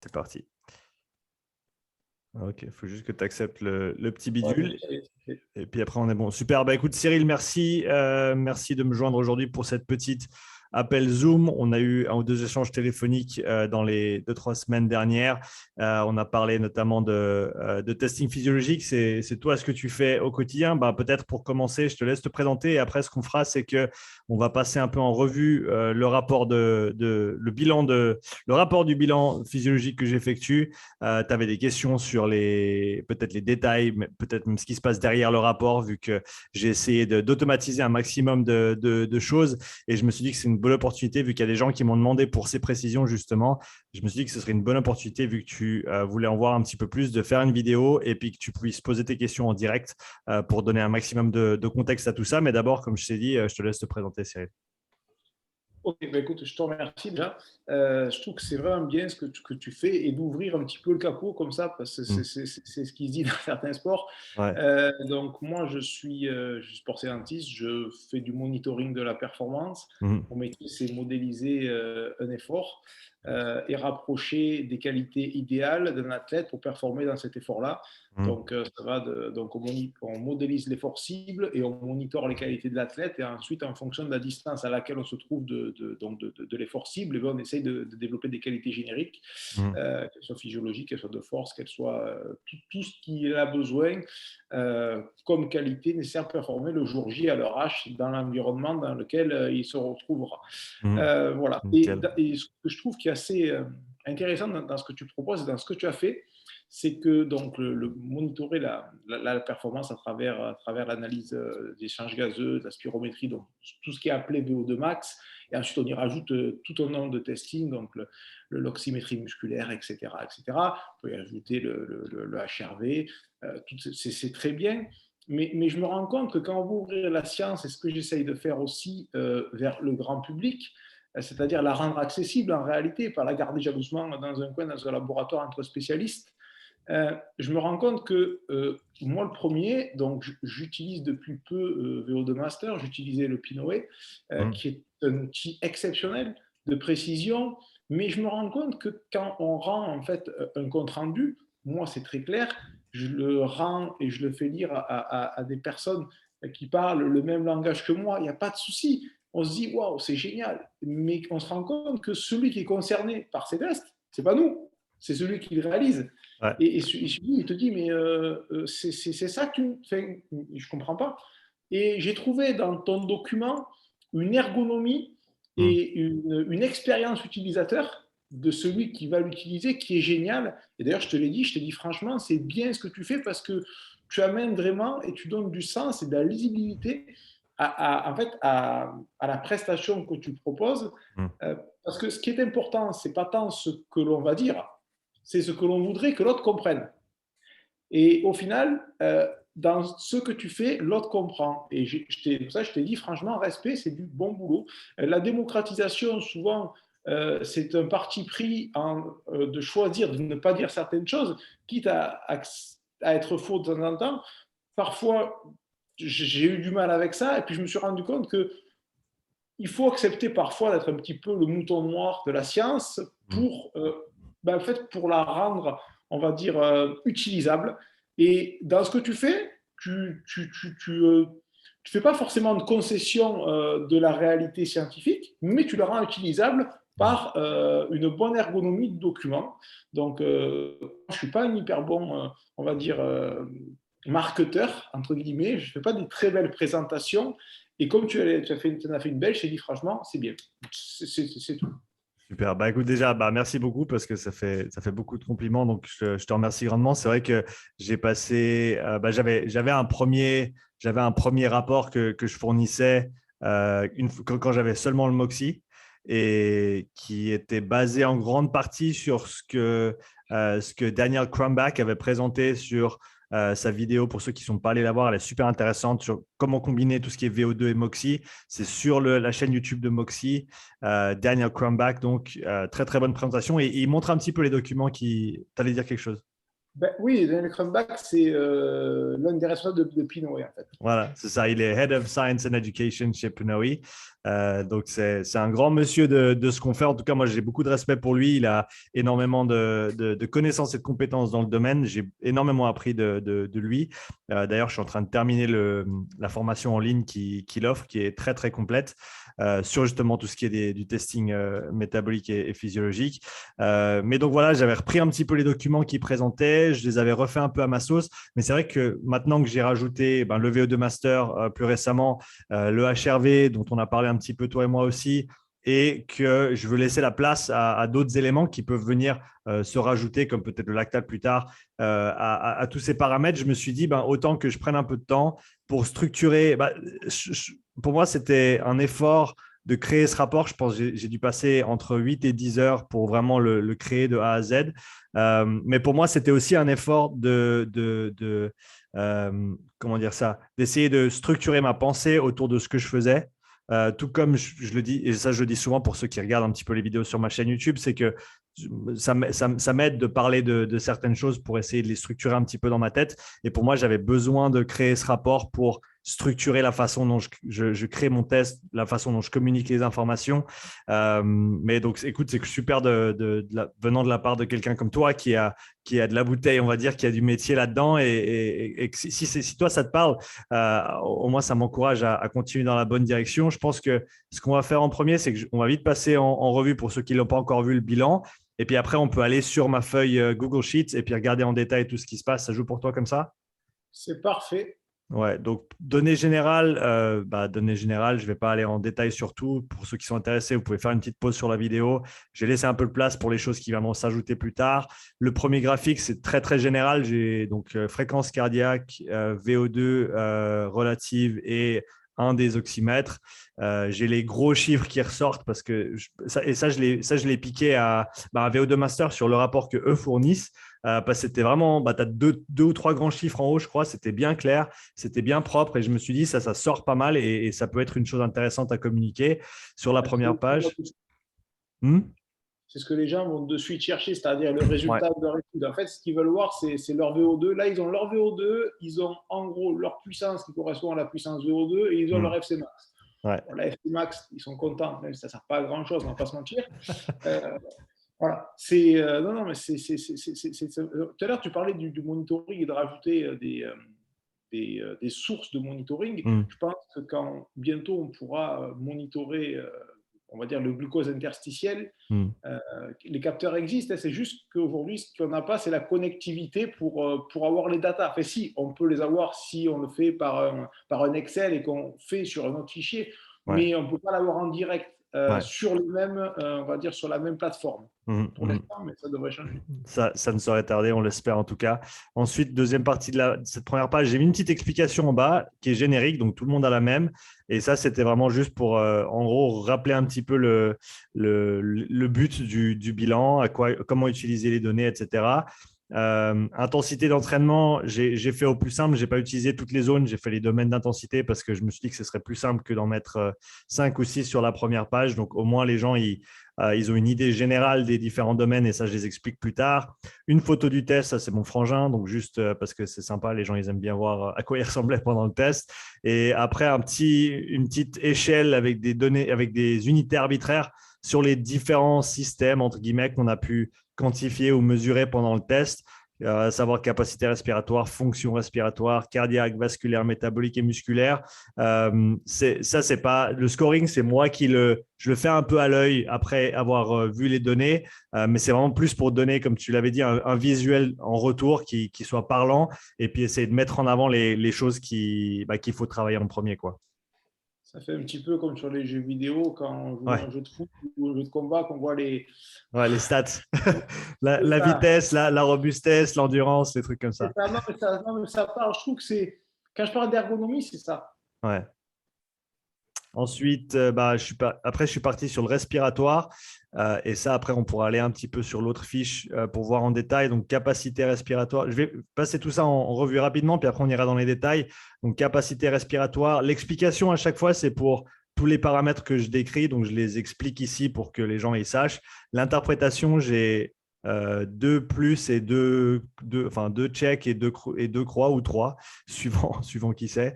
C'est parti. Ok, il faut juste que tu acceptes le petit Ouais, bidule. c'est- Et puis après, on est bon. Super. Bah, écoute, Cyril, merci. Merci de me joindre aujourd'hui pour cette petite appel Zoom. On a eu un ou deux échanges téléphoniques dans les 2, 3 semaines dernières. On a parlé notamment de testing physiologique. C'est toi ce que tu fais au quotidien. Bah, peut-être pour commencer, je te laisse te présenter. Et après, ce qu'on fera, c'est que on va passer un peu en revue le rapport le rapport du bilan physiologique que j'effectue. Tu avais des questions sur peut-être les détails, mais peut-être même ce qui se passe derrière le rapport, vu que j'ai essayé d'automatiser un maximum de choses. Et je me suis dit que c'est une bonne opportunité, vu qu'il y a des gens qui m'ont demandé pour ces précisions, justement. Je me suis dit que ce serait une bonne opportunité, vu que tu voulais en voir un petit peu plus, de faire une vidéo et puis que tu puisses poser tes questions en direct pour donner un maximum de contexte à tout ça. Mais d'abord, comme je t'ai dit, je te laisse te présenter, Cyril. Ok, bah écoute, je te remercie déjà. Je trouve que c'est vraiment bien que tu fais et d'ouvrir un petit peu le capot comme ça, parce que Mm. c'est ce qui se dit dans certains sports. Ouais. Donc, moi, je suis sport scientiste, je fais du monitoring de la performance. Mm. Mon métier, c'est modéliser un effort et rapprocher des qualités idéales d'un athlète pour performer dans cet effort-là. Mm. Donc, on modélise l'effort cible et on monitore les qualités de l'athlète. Et ensuite, en fonction de la distance à laquelle on se trouve de l'effort cible, on essaye de développer des qualités génériques, Mm. qu'elles soient physiologiques, qu'elles soient de force, qu'elles soient tout ce qu'il a besoin comme qualité nécessaire pour performer le jour J à leur H dans l'environnement dans lequel il se retrouvera. Mm. Voilà. Nickel. Et ce que je trouve qui est assez intéressant dans ce que tu proposes et dans ce que tu as fait, c'est que donc monitorer la performance à travers l'analyse des échanges gazeux, de la spirométrie, donc tout ce qui est appelé VO2 max, et ensuite on y rajoute tout un nombre de testing, donc l'oxymétrie musculaire, etc., etc. On peut y ajouter le HRV, c'est très bien. Mais je me rends compte que quand on veut ouvrir la science, et ce que j'essaye de faire aussi vers le grand public, c'est-à-dire la rendre accessible en réalité, pas la garder jalousement dans un coin, dans un laboratoire entre spécialistes, je me rends compte que moi, le premier, donc j'utilise depuis peu VO2 Master, j'utilisais le Pinoé, Mm. qui est un outil exceptionnel de précision, mais je me rends compte que quand on rend en fait un compte rendu, moi c'est très clair, je le rends et je le fais lire à des personnes qui parlent le même langage que moi, il n'y a pas de souci. On se dit waouh, c'est génial, mais on se rend compte que celui qui est concerné par ces tests, c'est pas nous, c'est celui qui le réalise. Ouais. Et il te dit, mais c'est ça que tu fais. Je ne comprends pas. Et j'ai trouvé dans ton document une ergonomie Mm. et une expérience utilisateur de celui qui va l'utiliser qui est géniale. Et d'ailleurs, je te l'ai dit, je t'ai dit franchement, c'est bien ce que tu fais parce que tu amènes vraiment et tu donnes du sens et de la lisibilité en fait, à la prestation que tu proposes. Mm. Parce que ce qui est important, c'est pas tant ce que l'on va dire, c'est ce que l'on voudrait que l'autre comprenne. Et au final, dans ce que tu fais, l'autre comprend. Et pour ça, je t'ai dit, franchement, respect, c'est du bon boulot. La démocratisation, souvent, c'est un parti pris de choisir de ne pas dire certaines choses, quitte à être faux de temps en temps. Parfois, j'ai eu du mal avec ça, et puis je me suis rendu compte que il faut accepter parfois d'être un petit peu le mouton noir de la science Mm. en fait, pour la rendre, on va dire, utilisable. Et dans ce que tu fais, tu fais pas forcément de concession de la réalité scientifique, mais tu la rends utilisable Mm. par une bonne ergonomie de document. Donc, je suis pas un hyper bon, on va dire, marketeur, entre guillemets. Je fais pas des très belles présentations. Et comme tu en as fait une belle, je t'ai dit franchement, c'est bien. C'est tout. Super. Bah, écoute, déjà, bah, merci beaucoup parce que ça fait beaucoup de compliments. Donc, je te remercie grandement. C'est vrai que j'ai passé, j'avais un premier rapport que je fournissais quand j'avais seulement le Moxie et qui était basé en grande partie sur ce que Daniel Crumbach avait présenté sur sa vidéo. Pour ceux qui ne sont pas allés la voir, elle est super intéressante sur comment combiner tout ce qui est VO2 et Moxie. C'est sur la chaîne YouTube de Moxie. Daniel Crumbach, donc très très bonne présentation et il montre un petit peu les documents qui. Tu allais dire quelque chose? Ben, oui, Daniel Cronbach, c'est l'un des responsables de Pinoé, en fait. Voilà, c'est ça. Il est Head of Science and Education chez Pnoe. Donc, c'est un grand monsieur de ce qu'on fait. En tout cas, moi, j'ai beaucoup de respect pour lui. Il a énormément de connaissances et de compétences dans le domaine. J'ai énormément appris de lui. D'ailleurs, je suis en train de terminer la formation en ligne qu'il offre, qui est très, très complète sur justement tout ce qui est du testing métabolique et physiologique. Mais donc, voilà, j'avais repris un petit peu les documents qu'il présentait. Je les avais refaits un peu à ma sauce. Mais c'est vrai que maintenant que j'ai rajouté le VO2 Master plus récemment, le HRV dont on a parlé un petit peu toi et moi aussi, et que je veux laisser la place à d'autres éléments qui peuvent venir se rajouter, comme peut-être le lactate plus tard, à tous ces paramètres, je me suis dit, autant que je prenne un peu de temps pour structurer. Pour moi, c'était un effort de créer ce rapport. Je pense que j'ai dû passer entre 8 et 10 heures pour vraiment le créer de A à Z. Mais pour moi, c'était aussi un effort comment dire ça, d'essayer de structurer ma pensée autour de ce que je faisais. Tout comme je le dis, et ça je le dis souvent pour ceux qui regardent un petit peu les vidéos sur ma chaîne YouTube, c'est que ça m'aide de parler de certaines choses pour essayer de les structurer un petit peu dans ma tête. Et pour moi, j'avais besoin de créer ce rapport pour structurer la façon dont je crée mon test, la façon dont je communique les informations. Mais donc, écoute, c'est super venant de la part de quelqu'un comme toi qui a de la bouteille, on va dire, qui a du métier là-dedans. Et si toi, ça te parle, au moins, ça m'encourage à continuer dans la bonne direction. Je pense que ce qu'on va faire en premier, c'est qu'on va vite passer en revue pour ceux qui ne l'ont pas encore vu le bilan. Et puis après, on peut aller sur ma feuille Google Sheets et puis regarder en détail tout ce qui se passe. Ça joue pour toi comme ça? C'est parfait. Ouais, donc données générales, données générales, je ne vais pas aller en détail sur tout. Pour ceux qui sont intéressés, vous pouvez faire une petite pause sur la vidéo. J'ai laissé un peu de place pour les choses qui vont s'ajouter plus tard. Le premier graphique, c'est très, très général. J'ai donc fréquence cardiaque, VO2 relative et un des oxymètres. J'ai les gros chiffres qui ressortent parce que je l'ai piqué à VO2 Master sur le rapport que eux fournissent. Parce que c'était vraiment, tu as deux ou trois grands chiffres en haut, je crois. C'était bien clair, c'était bien propre. Et je me suis dit, ça sort pas mal et ça peut être une chose intéressante à communiquer sur la première page. C'est ce que les gens vont de suite chercher, c'est-à-dire le Ouais. résultat de leur étude. En fait, ce qu'ils veulent voir, c'est leur VO2. Là, ils ont leur VO2, ils ont en gros leur puissance qui correspond à la puissance VO2 et ils ont leur FC max. Ouais. Bon, la FC max, ils sont contents, même si ça ne sert pas à grand-chose, on ne va pas se mentir. Voilà. Non, mais tout à l'heure, tu parlais du monitoring et de rajouter des sources de monitoring. Je pense que quand bientôt on pourra monitorer, on va dire, le glucose interstitiel, les capteurs existent. C'est juste qu'aujourd'hui, ce qu'on n'a pas, c'est la connectivité pour avoir les datas. Enfin, si, on peut les avoir si on le fait par un Excel et qu'on fait sur un autre fichier, mais on ne peut pas l'avoir en direct sur les mêmes, on va dire, sur la même plateforme. Pour l'instant, mais ça devrait changer. Ça ne saurait tarder, on l'espère en tout cas. Ensuite, deuxième partie de cette première page, j'ai mis une petite explication en bas qui est générique, donc tout le monde a la même. Et ça, c'était vraiment juste pour, en gros, rappeler un petit peu le but du bilan, comment utiliser les données, etc. Intensité d'entraînement, j'ai fait au plus simple, je n'ai pas utilisé toutes les zones, j'ai fait les domaines d'intensité parce que je me suis dit que ce serait plus simple que d'en mettre 5 ou 6 sur la première page. Donc, au moins, les gens, ils ont une idée générale des différents domaines et ça, je les explique plus tard. Une photo du test, ça, c'est mon frangin, donc juste parce que c'est sympa, les gens, ils aiment bien voir à quoi il ressemblait pendant le test. Et après, une petite échelle avec des données, avec des unités arbitraires sur les différents systèmes, entre guillemets, qu'on a pu quantifier ou mesurer pendant le test, à savoir capacité respiratoire, fonction respiratoire, cardiaque, vasculaire, métabolique et musculaire. C'est pas le scoring, c'est moi je le fais un peu à l'œil après avoir vu les données, mais c'est vraiment plus pour donner, comme tu l'avais dit, un visuel en retour qui soit parlant et puis essayer de mettre en avant les choses qu'il faut travailler en premier, quoi. Ça fait un petit peu comme sur les jeux vidéo, quand on joue un jeu de foot ou un jeu de combat, qu'on voit les stats. la vitesse, la robustesse, l'endurance, des trucs comme ça. Non, mais ça parle. Je trouve que c'est. Quand je parle d'ergonomie, c'est ça. Ouais. Ensuite, après, je suis parti sur le respiratoire. Et ça, après, on pourra aller un petit peu sur l'autre fiche pour voir en détail. Donc, capacité respiratoire. Je vais passer tout ça en revue rapidement, puis après, on ira dans les détails. Donc, capacité respiratoire. L'explication à chaque fois, c'est pour tous les paramètres que je décris. Donc, je les explique ici pour que les gens y sachent. L'interprétation, j'ai deux plus et deux checks et deux croix ou trois, suivant qui c'est,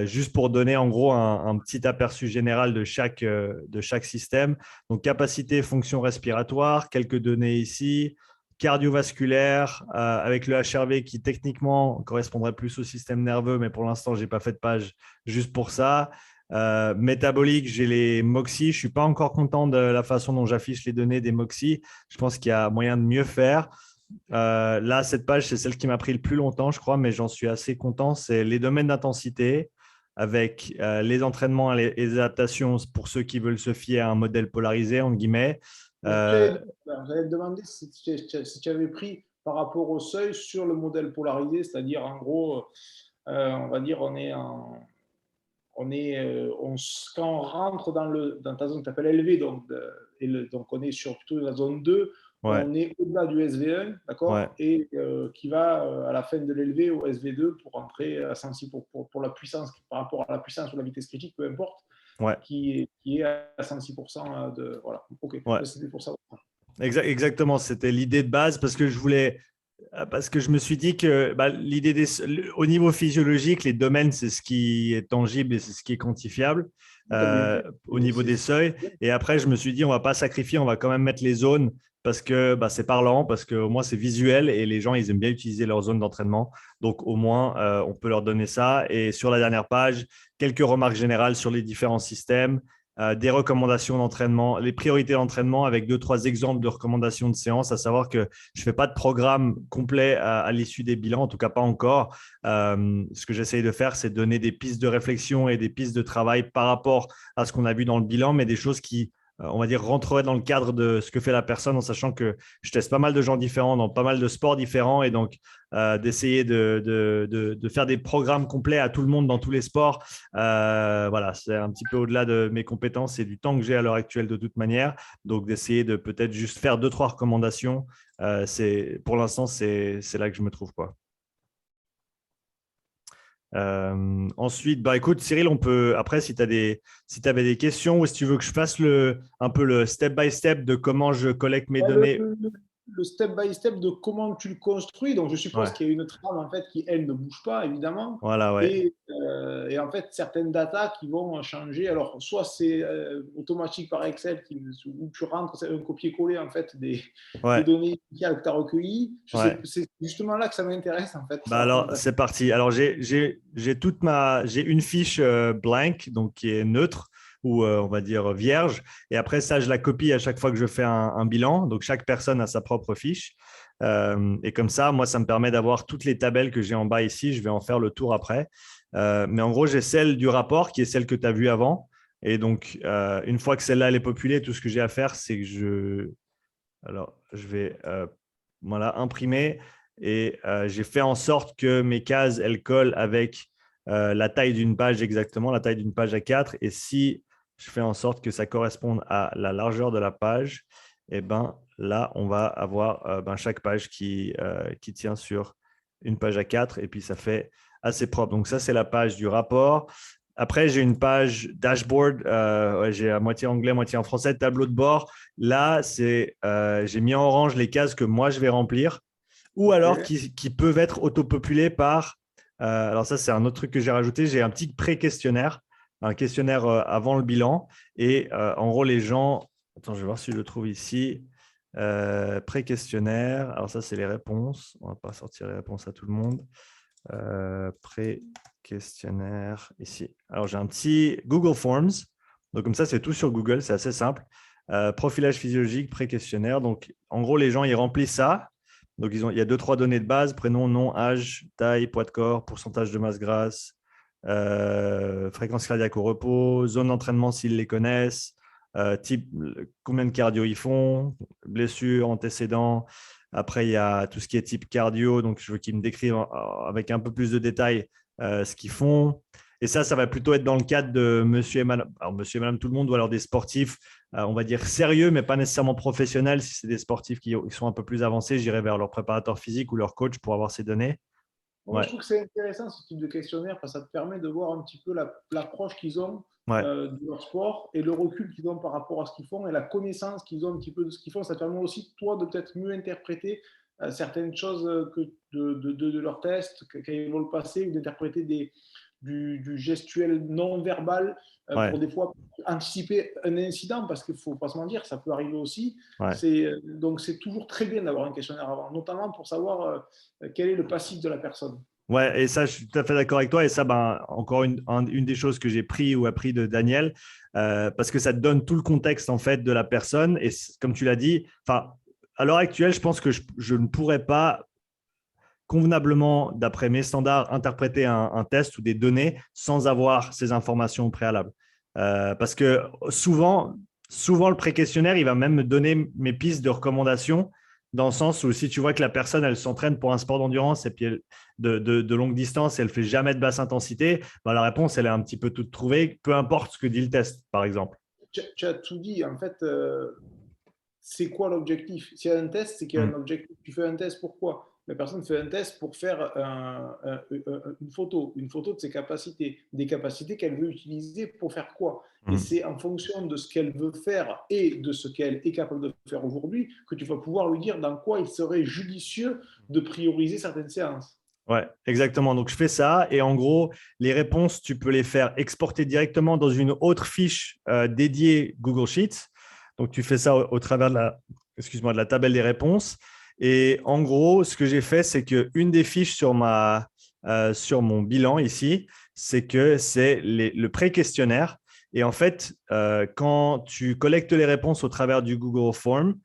juste pour donner en gros un petit aperçu général de chaque système. Donc, capacité, fonction respiratoire, quelques données ici, cardiovasculaire, avec le HRV qui techniquement correspondrait plus au système nerveux, mais pour l'instant, je n'ai pas fait de page juste pour ça. Métabolique, j'ai les MOXIE. Je ne suis pas encore content de la façon dont j'affiche les données des MOXIE. Je pense qu'il y a moyen de mieux faire. Là, cette page, c'est celle qui m'a pris le plus longtemps, je crois, mais j'en suis assez content. C'est les domaines d'intensité avec les entraînements et les adaptations pour ceux qui veulent se fier à un modèle polarisé, entre guillemets. J'allais te demander si tu avais pris par rapport au seuil sur le modèle polarisé, c'est-à-dire en gros, on va dire, quand on rentre dans ta zone que tu appelles élevée, donc on est sur plutôt la zone 2, Ouais, on est au-delà du SV1, ouais, d'accord, et qui va à la fin de l'élevé au SV2 pour entrer à 106 pour la puissance, par rapport à la puissance ou la vitesse critique, peu importe, ouais, qui est à 106% de. Voilà, ok, ouais. c'était pour ça. Exactement, c'était l'idée de base parce que je me suis dit que au niveau physiologique, les domaines, c'est ce qui est tangible et c'est ce qui est quantifiable Tu as bien fait. au niveau des seuils. Et après, je me suis dit, on va pas sacrifier, on va quand même mettre les zones parce que c'est parlant, parce qu'au moins c'est visuel et les gens, ils aiment bien utiliser leur zone d'entraînement. Donc, au moins, on peut leur donner ça. Et sur la dernière page, quelques remarques générales sur les différents systèmes, des recommandations d'entraînement, les priorités d'entraînement avec deux, trois exemples de recommandations de séance, à savoir que je ne fais pas de programme complet à l'issue des bilans, en tout cas pas encore. Ce que j'essaye de faire, c'est donner des pistes de réflexion et des pistes de travail par rapport à ce qu'on a vu dans le bilan, mais des choses qui, on va dire, rentreraient dans le cadre de ce que fait la personne, en sachant que je teste pas mal de gens différents dans pas mal de sports différents et donc d'essayer de faire des programmes complets à tout le monde dans tous les sports. Voilà, c'est un petit peu au-delà de mes compétences et du temps que j'ai à l'heure actuelle de toute manière. Donc, d'essayer de peut-être juste faire deux, trois recommandations. Pour l'instant, c'est là que je me trouve, quoi. Ensuite, écoute, Cyril, on peut, après, si tu avais des questions ou si tu veux que je fasse un peu le step by step de comment je collecte mes Le, données. le- le step by step de comment tu le construis. Donc, je suppose Ouais, qu'il y a une trame en fait qui, elle, ne bouge pas, évidemment. voilà, ouais. Et en fait, certaines datas qui vont changer. Alors, soit c'est automatique par Excel où tu rentres c'est un copier-coller en fait des Ouais, données initiales que tu as recueillies. ouais. C'est justement là que ça m'intéresse en fait, Bah savoir comment alors, tu as c'est fait. parti. Alors, j'ai une fiche blank, donc qui est neutre ou on va dire vierge. Et après ça, je la copie à chaque fois que je fais un bilan. Donc, chaque personne a sa propre fiche. Et comme ça, moi, ça me permet d'avoir toutes les tabelles que j'ai en bas ici. Je vais en faire le tour après. Mais en gros, j'ai celle du rapport qui est celle que tu as vue avant. Et donc, une fois que celle-là elle est populée, tout ce que j'ai à faire, c'est que je vais voilà, imprimer et j'ai fait en sorte que mes cases, elles collent avec la taille d'une page exactement, la taille d'une page A4. Et si je fais en sorte que ça corresponde à la largeur de la page, et ben là, on va avoir chaque page qui tient sur une page A4 et puis ça fait assez propre. Donc ça, c'est la page du rapport. Après, j'ai une page dashboard, ouais, j'ai à moitié anglais, moitié en français, tableau de bord. Là, j'ai mis en orange les cases que moi, je vais remplir ou Ok. alors qui peuvent être autopopulées par… alors ça, c'est un autre truc que j'ai rajouté. J'ai un petit pré-questionnaire, un questionnaire avant le bilan. Et en gros, les gens… Attends, je vais voir si je le trouve ici. Pré-questionnaire. Alors ça, c'est les réponses. On ne va pas sortir les réponses à tout le monde. Pré-questionnaire ici. Alors, j'ai un petit Google Forms. Donc, comme ça, c'est tout sur Google. C'est assez simple. Profilage physiologique, pré-questionnaire. Donc, en gros, les gens, ils remplissent ça. Donc, il y a deux, trois données de base, prénom, nom, âge, taille, poids de corps, pourcentage de masse grasse, fréquence cardiaque au repos, zone d'entraînement s'ils les connaissent, type, combien de cardio ils font, blessures, antécédents. Après, il y a tout ce qui est type cardio. Donc, je veux qu'ils me décrivent avec un peu plus de détails ce qu'ils font. Et ça va plutôt être dans le cadre de monsieur et madame. Alors, monsieur et madame, tout le monde, ou alors des sportifs, on va dire sérieux, mais pas nécessairement professionnels. Si c'est des sportifs qui sont un peu plus avancés, j'irai vers leur préparateur physique ou leur coach pour avoir ces données. Moi, Ouais, je trouve que c'est intéressant ce type de questionnaire parce que ça te permet de voir un petit peu l'approche qu'ils ont Ouais. de leur sport et le recul qu'ils ont par rapport à ce qu'ils font et la connaissance qu'ils ont un petit peu de ce qu'ils font. Ça te permet aussi, toi, de peut-être mieux interpréter certaines choses de leurs tests, quand ils vont le passer, ou d'interpréter du gestuel non verbal Ouais. pour des fois anticiper un incident, parce qu'il ne faut pas se mentir, ça peut arriver aussi. Ouais. Donc, c'est toujours très bien d'avoir un questionnaire avant, notamment pour savoir quel est le passif de la personne. Ouais, et ça, je suis tout à fait d'accord avec toi. Et ça, ben, encore une des choses que j'ai pris ou appris de Daniel, parce que ça te donne tout le contexte en fait de la personne. Et comme tu l'as dit, enfin, à l'heure actuelle, je pense que je ne pourrais pas convenablement, d'après mes standards, interpréter un test ou des données sans avoir ces informations au préalable. Parce que souvent, le pré-questionnaire, il va même me donner mes pistes de recommandation dans le sens où si tu vois que la personne, elle s'entraîne pour un sport d'endurance et puis de longue distance et elle ne fait jamais de basse intensité, ben la réponse, elle est un petit peu toute trouvée, peu importe ce que dit le test, par exemple. Tu as tout dit. En fait, c'est quoi l'objectif? S'il y a un test, c'est qu'il y a un Mm. objectif. Tu fais un test pourquoi? La personne fait un test pour faire une photo de ses capacités, des capacités qu'elle veut utiliser pour faire quoi? Et Mm. c'est en fonction de ce qu'elle veut faire et de ce qu'elle est capable de faire aujourd'hui que tu vas pouvoir lui dire dans quoi il serait judicieux de prioriser certaines séances. Ouais, exactement. Donc, je fais ça et en gros, les réponses, tu peux les faire exporter directement dans une autre fiche dédiée Google Sheets. Donc, tu fais ça au travers de la table des réponses. Et en gros, ce que j'ai fait, c'est qu'une des fiches sur mon bilan ici, c'est que c'est le pré-questionnaire. Et en fait, quand tu collectes les réponses au travers du Google Form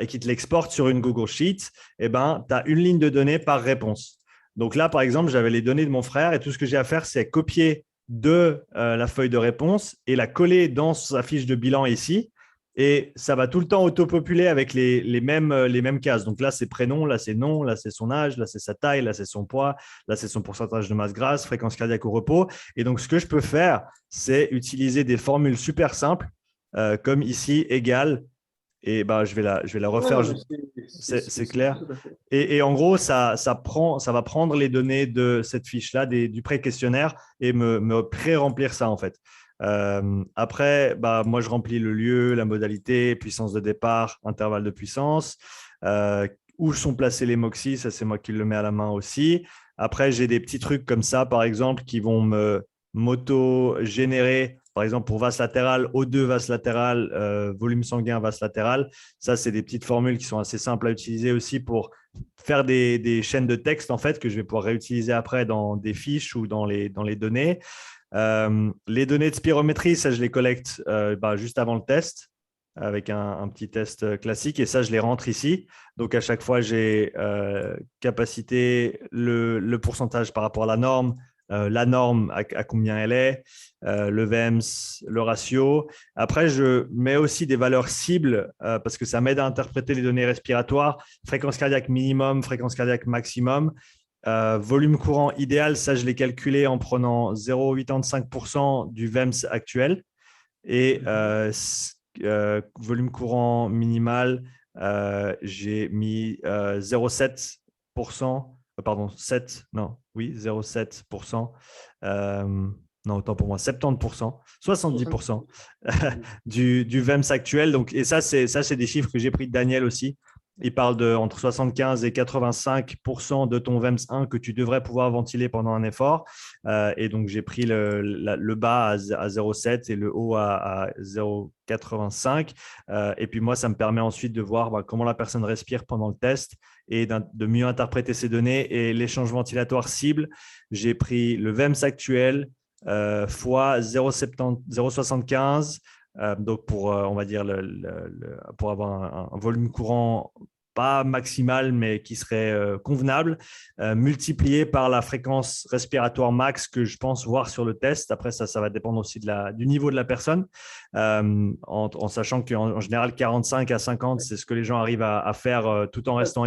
et qu'il te l'exporte sur une Google Sheet, eh ben, tu as une ligne de données par réponse. Donc là, par exemple, j'avais les données de mon frère et tout ce que j'ai à faire, c'est copier de la feuille de réponse et la coller dans sa fiche de bilan ici. Et ça va tout le temps auto-populer avec les mêmes cases. Donc là, c'est prénom, là, c'est nom, là, c'est son âge, là, c'est sa taille, là, c'est son poids, là, c'est son pourcentage de masse grasse, fréquence cardiaque au repos. Et donc, ce que je peux faire, c'est utiliser des formules super simples, comme ici, égale. Et ben, je vais la Ouais, refaire. non, mais C'est c'est ça clair. tout à fait. Et en gros, ça va prendre les données de cette fiche-là, du pré-questionnaire, et me pré-remplir ça, en fait. Après, bah, moi, je remplis le lieu, la modalité, puissance de départ, intervalle de puissance, euh, où sont placés les MOXIE, ça, c'est moi qui le mets à la main aussi. Après, j'ai des petits trucs comme ça, par exemple, qui vont me m'auto-générer, par exemple, pour vase latéral, O2 vase latéral, volume sanguin vase latéral. Ça, c'est des petites formules qui sont assez simples à utiliser aussi pour faire des chaînes de texte en fait que je vais pouvoir réutiliser après dans des fiches ou dans les données. Les données de spirométrie, ça je les collecte juste avant le test avec un petit test classique et ça je les rentre ici. Donc à chaque fois j'ai capacité, le pourcentage par rapport à la norme à combien elle est, le VEMS, le ratio. Après, je mets aussi des valeurs cibles parce que ça m'aide à interpréter les données respiratoires, fréquence cardiaque minimum, fréquence cardiaque maximum. Volume courant idéal, ça je l'ai calculé en prenant 0,85% du VEMS actuel et volume courant minimal, j'ai mis 0,7%, pardon, 7, non, oui, 0,7%, non, autant pour moi, 70%, 70% du VEMS actuel. Donc, et ça, c'est des chiffres que j'ai pris de Daniel aussi. Il parle de entre 75 et 85% de ton VEMS 1 que tu devrais pouvoir ventiler pendant un effort. Et donc, j'ai pris le bas à 0,7 et le haut à 0,85. Et puis, moi, ça me permet ensuite de voir comment la personne respire pendant le test et de mieux interpréter ces données. Et l'échange ventilatoire cible, j'ai pris le VEMS actuel fois 0,75. Donc, on va dire, pour avoir un volume courant pas maximal, mais qui serait convenable, multiplié par la fréquence respiratoire max que je pense voir sur le test. Après, ça va dépendre aussi du niveau de la personne, en sachant qu'en général, 45 à 50, c'est ce que les gens arrivent à faire tout en restant.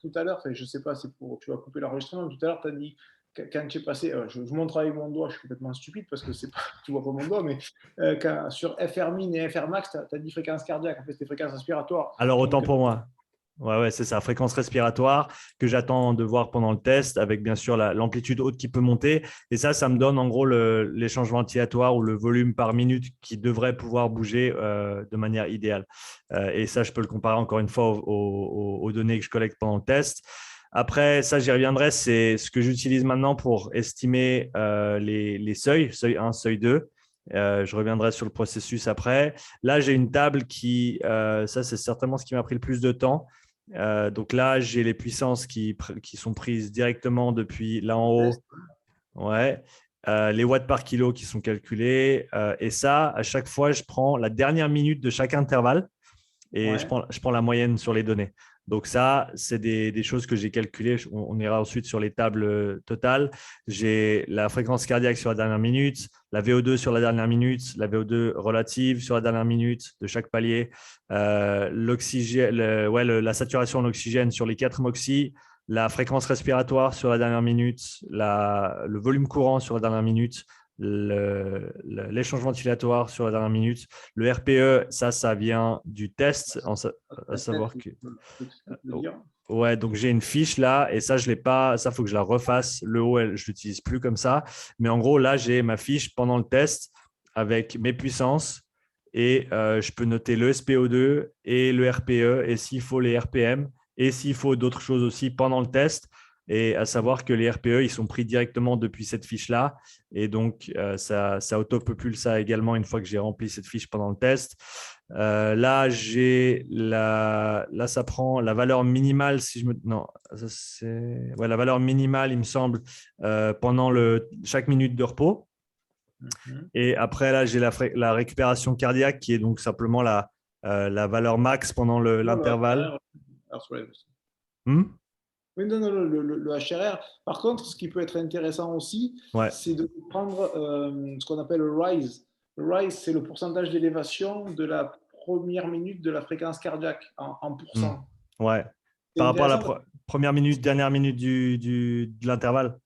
Tout à l'heure, je ne sais pas, tu vas couper l'enregistrement, tout à l'heure, tu as dit, quand tu es passé, je montre avec mon doigt, je suis complètement stupide parce que tu ne vois pas mon doigt, mais sur FR min et FR max, tu as dit fréquence cardiaque, en fait, c'était fréquence respiratoire. Alors, autant Donc, pour moi. Ouais, c'est ça, fréquence respiratoire que j'attends de voir pendant le test avec bien sûr l'amplitude haute qui peut monter. Et ça me donne en gros les changements ventilatoire ou le volume par minute qui devrait pouvoir bouger de manière idéale. Et ça, je peux le comparer encore une fois aux données que je collecte pendant le test. Après, ça, j'y reviendrai, c'est ce que j'utilise maintenant pour estimer les seuils, seuil 1, seuil 2. Je reviendrai sur le processus après. Là, j'ai une table ça c'est certainement ce qui m'a pris le plus de temps. Donc là, j'ai les puissances qui sont prises directement depuis là en haut. Ouais. Les watts par kilo qui sont calculés. Et ça, à chaque fois, je prends la dernière minute de chaque intervalle et Ouais. je prends la moyenne sur les données. Donc ça, c'est des choses que j'ai calculées. On ira ensuite sur les tables totales. J'ai la fréquence cardiaque sur la dernière minute, la VO2 sur la dernière minute, la VO2 relative sur la dernière minute de chaque palier, l'oxygène, la saturation en oxygène sur les 4 MOXY, la fréquence respiratoire sur la dernière minute, le volume courant sur la dernière minute, l'échange ventilatoire sur la dernière minute. Le RPE, ça vient du test, à savoir que… Ouais, donc j'ai une fiche là et ça, je l'ai pas. Ça, il faut que je la refasse. Le haut, je ne l'utilise plus comme ça. Mais en gros, là, j'ai ma fiche pendant le test avec mes puissances et je peux noter le SPO2 et le RPE et s'il faut les RPM et s'il faut d'autres choses aussi pendant le test. Et à savoir que les RPE, ils sont pris directement depuis cette fiche-là. Et donc, ça autopopule ça également une fois que j'ai rempli cette fiche pendant le test. Là, là, ça prend la valeur minimale. Si je me… Non, ça c'est… Ouais, la valeur minimale, il me semble, pendant chaque minute de repos. Et après, là, j'ai la récupération cardiaque qui est donc simplement la valeur max pendant l'intervalle. Oui, non, non, le HRR. Par contre, ce qui peut être intéressant aussi, Ouais. c'est de prendre ce qu'on appelle le RISE. Le RISE, c'est le pourcentage d'élévation de la première minute de la fréquence cardiaque en pourcent. Ouais. C'est Par rapport à la intéressant. première minute, dernière minute de l'intervalle.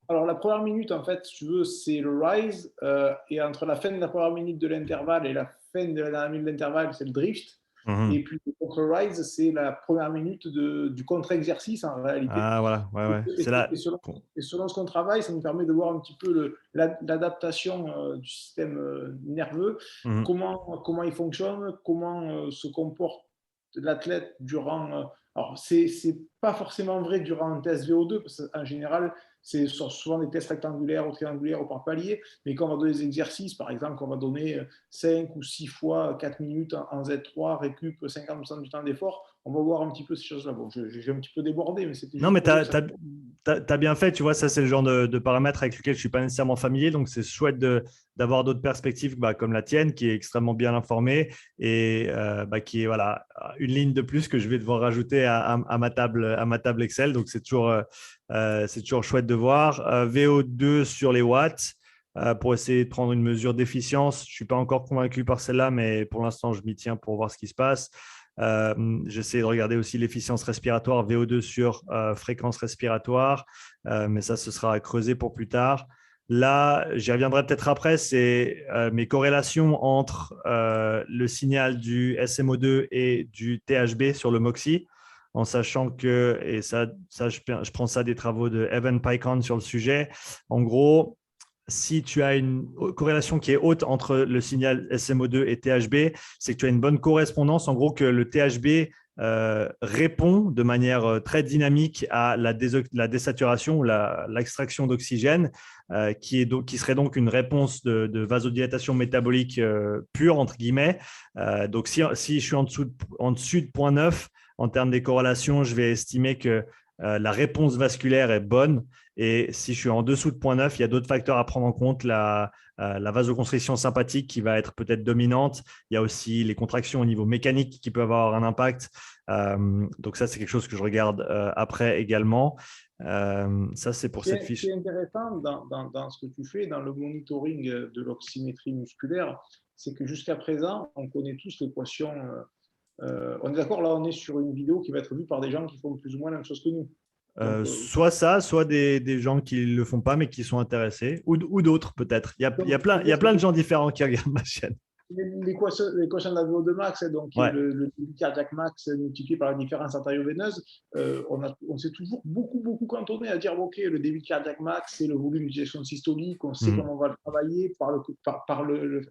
Alors, la première minute, en fait, si tu veux, c'est le RISE. Et entre la fin de la première minute de l'intervalle et la fin de la dernière minute de l'intervalle, c'est le drift. Et puis, le contre-rise, c'est la première minute du contre-exercice en réalité. Ah, voilà, ouais. C'est là. Et selon ce qu'on travaille, ça nous permet de voir un petit peu l'adaptation du système nerveux, comment il fonctionne, comment se comporte l'athlète durant. Alors, c'est pas forcément vrai durant un test VO2, parce qu'en général, c'est souvent des tests rectangulaires ou triangulaires ou par palier, mais quand on va donner des exercices, par exemple, on va donner 5 ou 6 fois 4 minutes en Z3, récup 50% du temps d'effort, on va voir un petit peu ces choses-là. Bon, j'ai un petit peu débordé, mais c'était Non, juste mais pour dire que ça… tu as bien fait, tu vois, ça c'est le genre de paramètres avec lesquels je ne suis pas nécessairement familier, donc c'est chouette d'avoir d'autres perspectives comme la tienne, qui est extrêmement bien informée et qui est voilà, une ligne de plus que je vais devoir rajouter à ma table Excel, donc c'est toujours chouette de voir. VO2 sur les watts. Pour essayer de prendre une mesure d'efficience. Je ne suis pas encore convaincu par celle-là, mais pour l'instant, je m'y tiens pour voir ce qui se passe. J'essaie de regarder aussi l'efficience respiratoire, VO2 sur fréquence respiratoire, mais ça, ce sera à creuser pour plus tard. Là, j'y reviendrai peut-être après, c'est mes corrélations entre le signal du SMO2 et du THB sur le MOXY, en sachant que, et ça je prends ça des travaux de Evan Pycon sur le sujet, en gros, si tu as une corrélation qui est haute entre le signal SMO2 et THB, c'est que tu as une bonne correspondance. En gros, que le THB répond de manière très dynamique à la désaturation ou l'extraction d'oxygène, qui serait donc une réponse de vasodilatation métabolique pure, entre guillemets. Donc, si je suis en dessus de 0,9 en termes des corrélations, je vais estimer que la réponse vasculaire est bonne. Et si je suis en dessous de 0,9, il y a d'autres facteurs à prendre en compte. La vasoconstriction sympathique qui va être peut-être dominante. Il y a aussi les contractions au niveau mécanique qui peuvent avoir un impact. Donc ça, c'est quelque chose que je regarde après également. Ça, c'est pour cette fiche. Ce qui est intéressant dans ce que tu fais, dans le monitoring de l'oxymétrie musculaire, c'est que jusqu'à présent, on connaît tous l'équation. On est d'accord, là, on est sur une vidéo qui va être vue par des gens qui font plus ou moins la même chose que nous. Soit ça, soit des gens qui ne le font pas mais qui sont intéressés, ou d'autres peut-être. Il y a plein de gens différents qui regardent ma chaîne. l'équation de la VO2 max, donc qui est Ouais. le débit cardiaque max multiplié par la différence artério-veineuse, on s'est toujours beaucoup cantonné à dire ok, le débit cardiaque max, c'est le volume d'éjection systolique, on sait comment on va le travailler par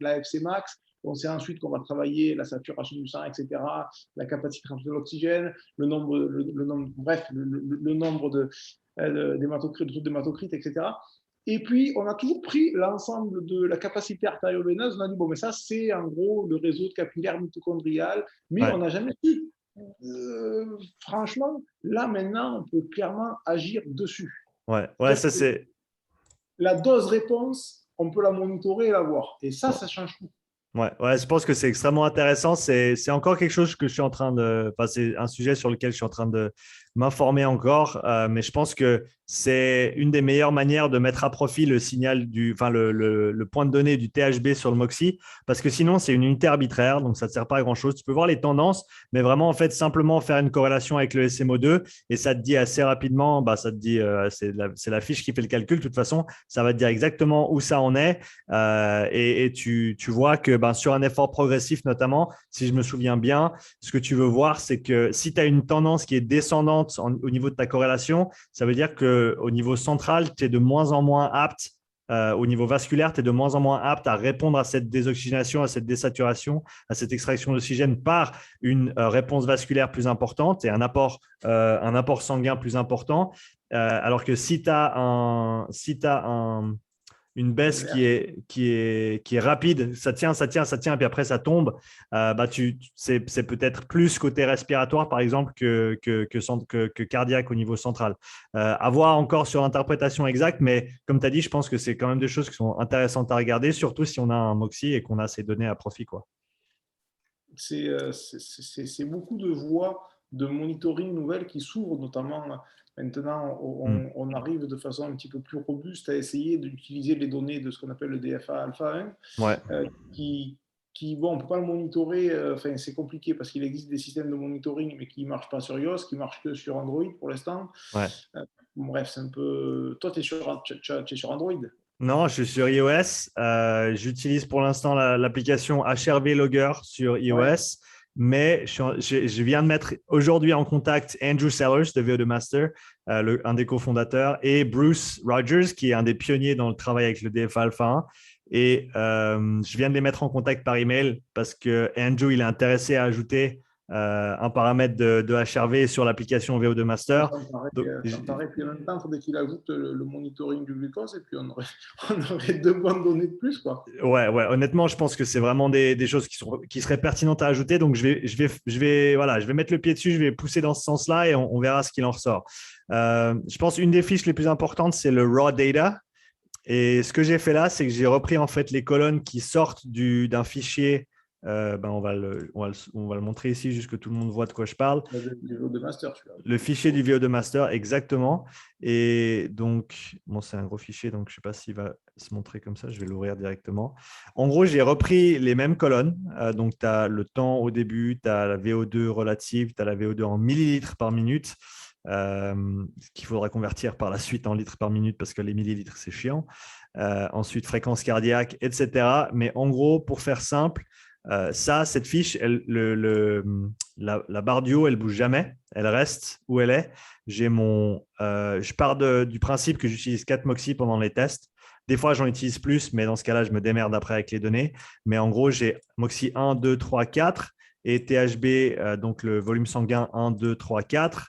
l'AFC max. On sait ensuite qu'on va travailler la saturation du sang, etc., la capacité de l'oxygène, le nombre d'hématocrites, de taux d'hématocrites, etc. Et puis, on a toujours pris l'ensemble de la capacité artério-veineuse. On a dit, bon, mais ça, c'est en gros le réseau de capillaire mitochondrial, mais Ouais. on n'a jamais su. Franchement, là, maintenant, on peut clairement agir dessus. Ouais, ça c'est. La dose réponse, on peut la monitorer et la voir. Et ça, Ouais. ça change tout. Ouais, je pense que c'est extrêmement intéressant. C'est encore quelque chose que je suis en train de. Enfin, c'est un sujet sur lequel je suis en train de m'informer encore. Mais je pense que c'est une des meilleures manières de mettre à profit le signal enfin, le point de données du THB sur le MOXIE. Parce que sinon, c'est une unité arbitraire. Donc, ça ne te sert pas à grand-chose. Tu peux voir les tendances, mais vraiment, en fait, simplement faire une corrélation avec le SMO2. Et ça te dit assez rapidement, ça te dit, c'est la fiche qui fait le calcul. De toute façon, ça va te dire exactement où ça en est. Et tu vois que sur un effort progressif notamment, si je me souviens bien, ce que tu veux voir, c'est que si tu as une tendance qui est descendante au niveau de ta corrélation, ça veut dire qu'au niveau central, tu es de moins en moins apte, au niveau vasculaire, tu es de moins en moins apte à répondre à cette désoxygénation, à cette désaturation, à cette extraction d'oxygène par une réponse vasculaire plus importante et un apport sanguin plus important. Alors que si tu as une baisse qui est rapide, ça tient, et puis après ça tombe, c'est peut-être plus côté respiratoire, par exemple, que cardiaque au niveau central. À voir encore sur l'interprétation exacte, mais comme tu as dit, je pense que c'est quand même des choses qui sont intéressantes à regarder, surtout si on a un MOXIE et qu'on a ces données à profit, quoi. C'est beaucoup de voies de monitoring nouvelles qui s'ouvrent, notamment maintenant, on arrive de façon un petit peu plus robuste à essayer d'utiliser les données de ce qu'on appelle le DFA alpha 1, Ouais. bon, on ne peut pas le monitorer, enfin, c'est compliqué parce qu'il existe des systèmes de monitoring, mais qui ne marchent pas sur iOS, qui ne marchent que sur Android pour l'instant. Ouais. Bref, c'est un peu. Toi, tu es sur Android. Non, je suis sur iOS. J'utilise pour l'instant l'application HRV Logger sur iOS, Ouais. mais je viens de mettre aujourd'hui en contact Andrew Sellers de VO2 Master, un des cofondateurs, et Bruce Rogers, qui est un des pionniers dans le travail avec le DFA Alpha 1. Et je viens de les mettre en contact par email parce que Andrew, il est intéressé à ajouter un paramètre de HRV sur l'application VO2 Master. Donc, Ça me paraît, puis en même temps, il faudrait qu'il ajoute le monitoring du glucose et puis on aurait deux bonnes données de plus, quoi. Ouais, honnêtement, je pense que c'est vraiment des choses qui seraient pertinentes à ajouter. Donc, je vais mettre le pied dessus, je vais pousser dans ce sens-là et on verra ce qu'il en ressort. Je pense une des fiches les plus importantes, c'est le raw data. Et ce que j'ai fait là, c'est que j'ai repris en fait les colonnes qui sortent d'un fichier. On va le montrer ici, juste que tout le monde voit de quoi je parle. Du VO2 Master, Le fichier du VO2 Master, exactement. Et donc, bon, c'est un gros fichier, donc je ne sais pas s'il va se montrer comme ça. Je vais l'ouvrir directement. En gros, j'ai repris les mêmes colonnes. Donc, tu as le temps au début, tu as la VO2 relative, tu as la VO2 en millilitres par minute. Qu'il faudra convertir par la suite en litres par minute parce que les millilitres, c'est chiant. Ensuite, fréquence cardiaque, etc. Mais en gros, pour faire simple, cette fiche, la barre du haut, elle ne bouge jamais. Elle reste où elle est. Je pars du principe que j'utilise 4 MOXIE pendant les tests. Des fois, j'en utilise plus, mais dans ce cas-là, je me démerde après avec les données. Mais en gros, j'ai MOXIE 1, 2, 3, 4 et THB, donc le volume sanguin 1, 2, 3, 4.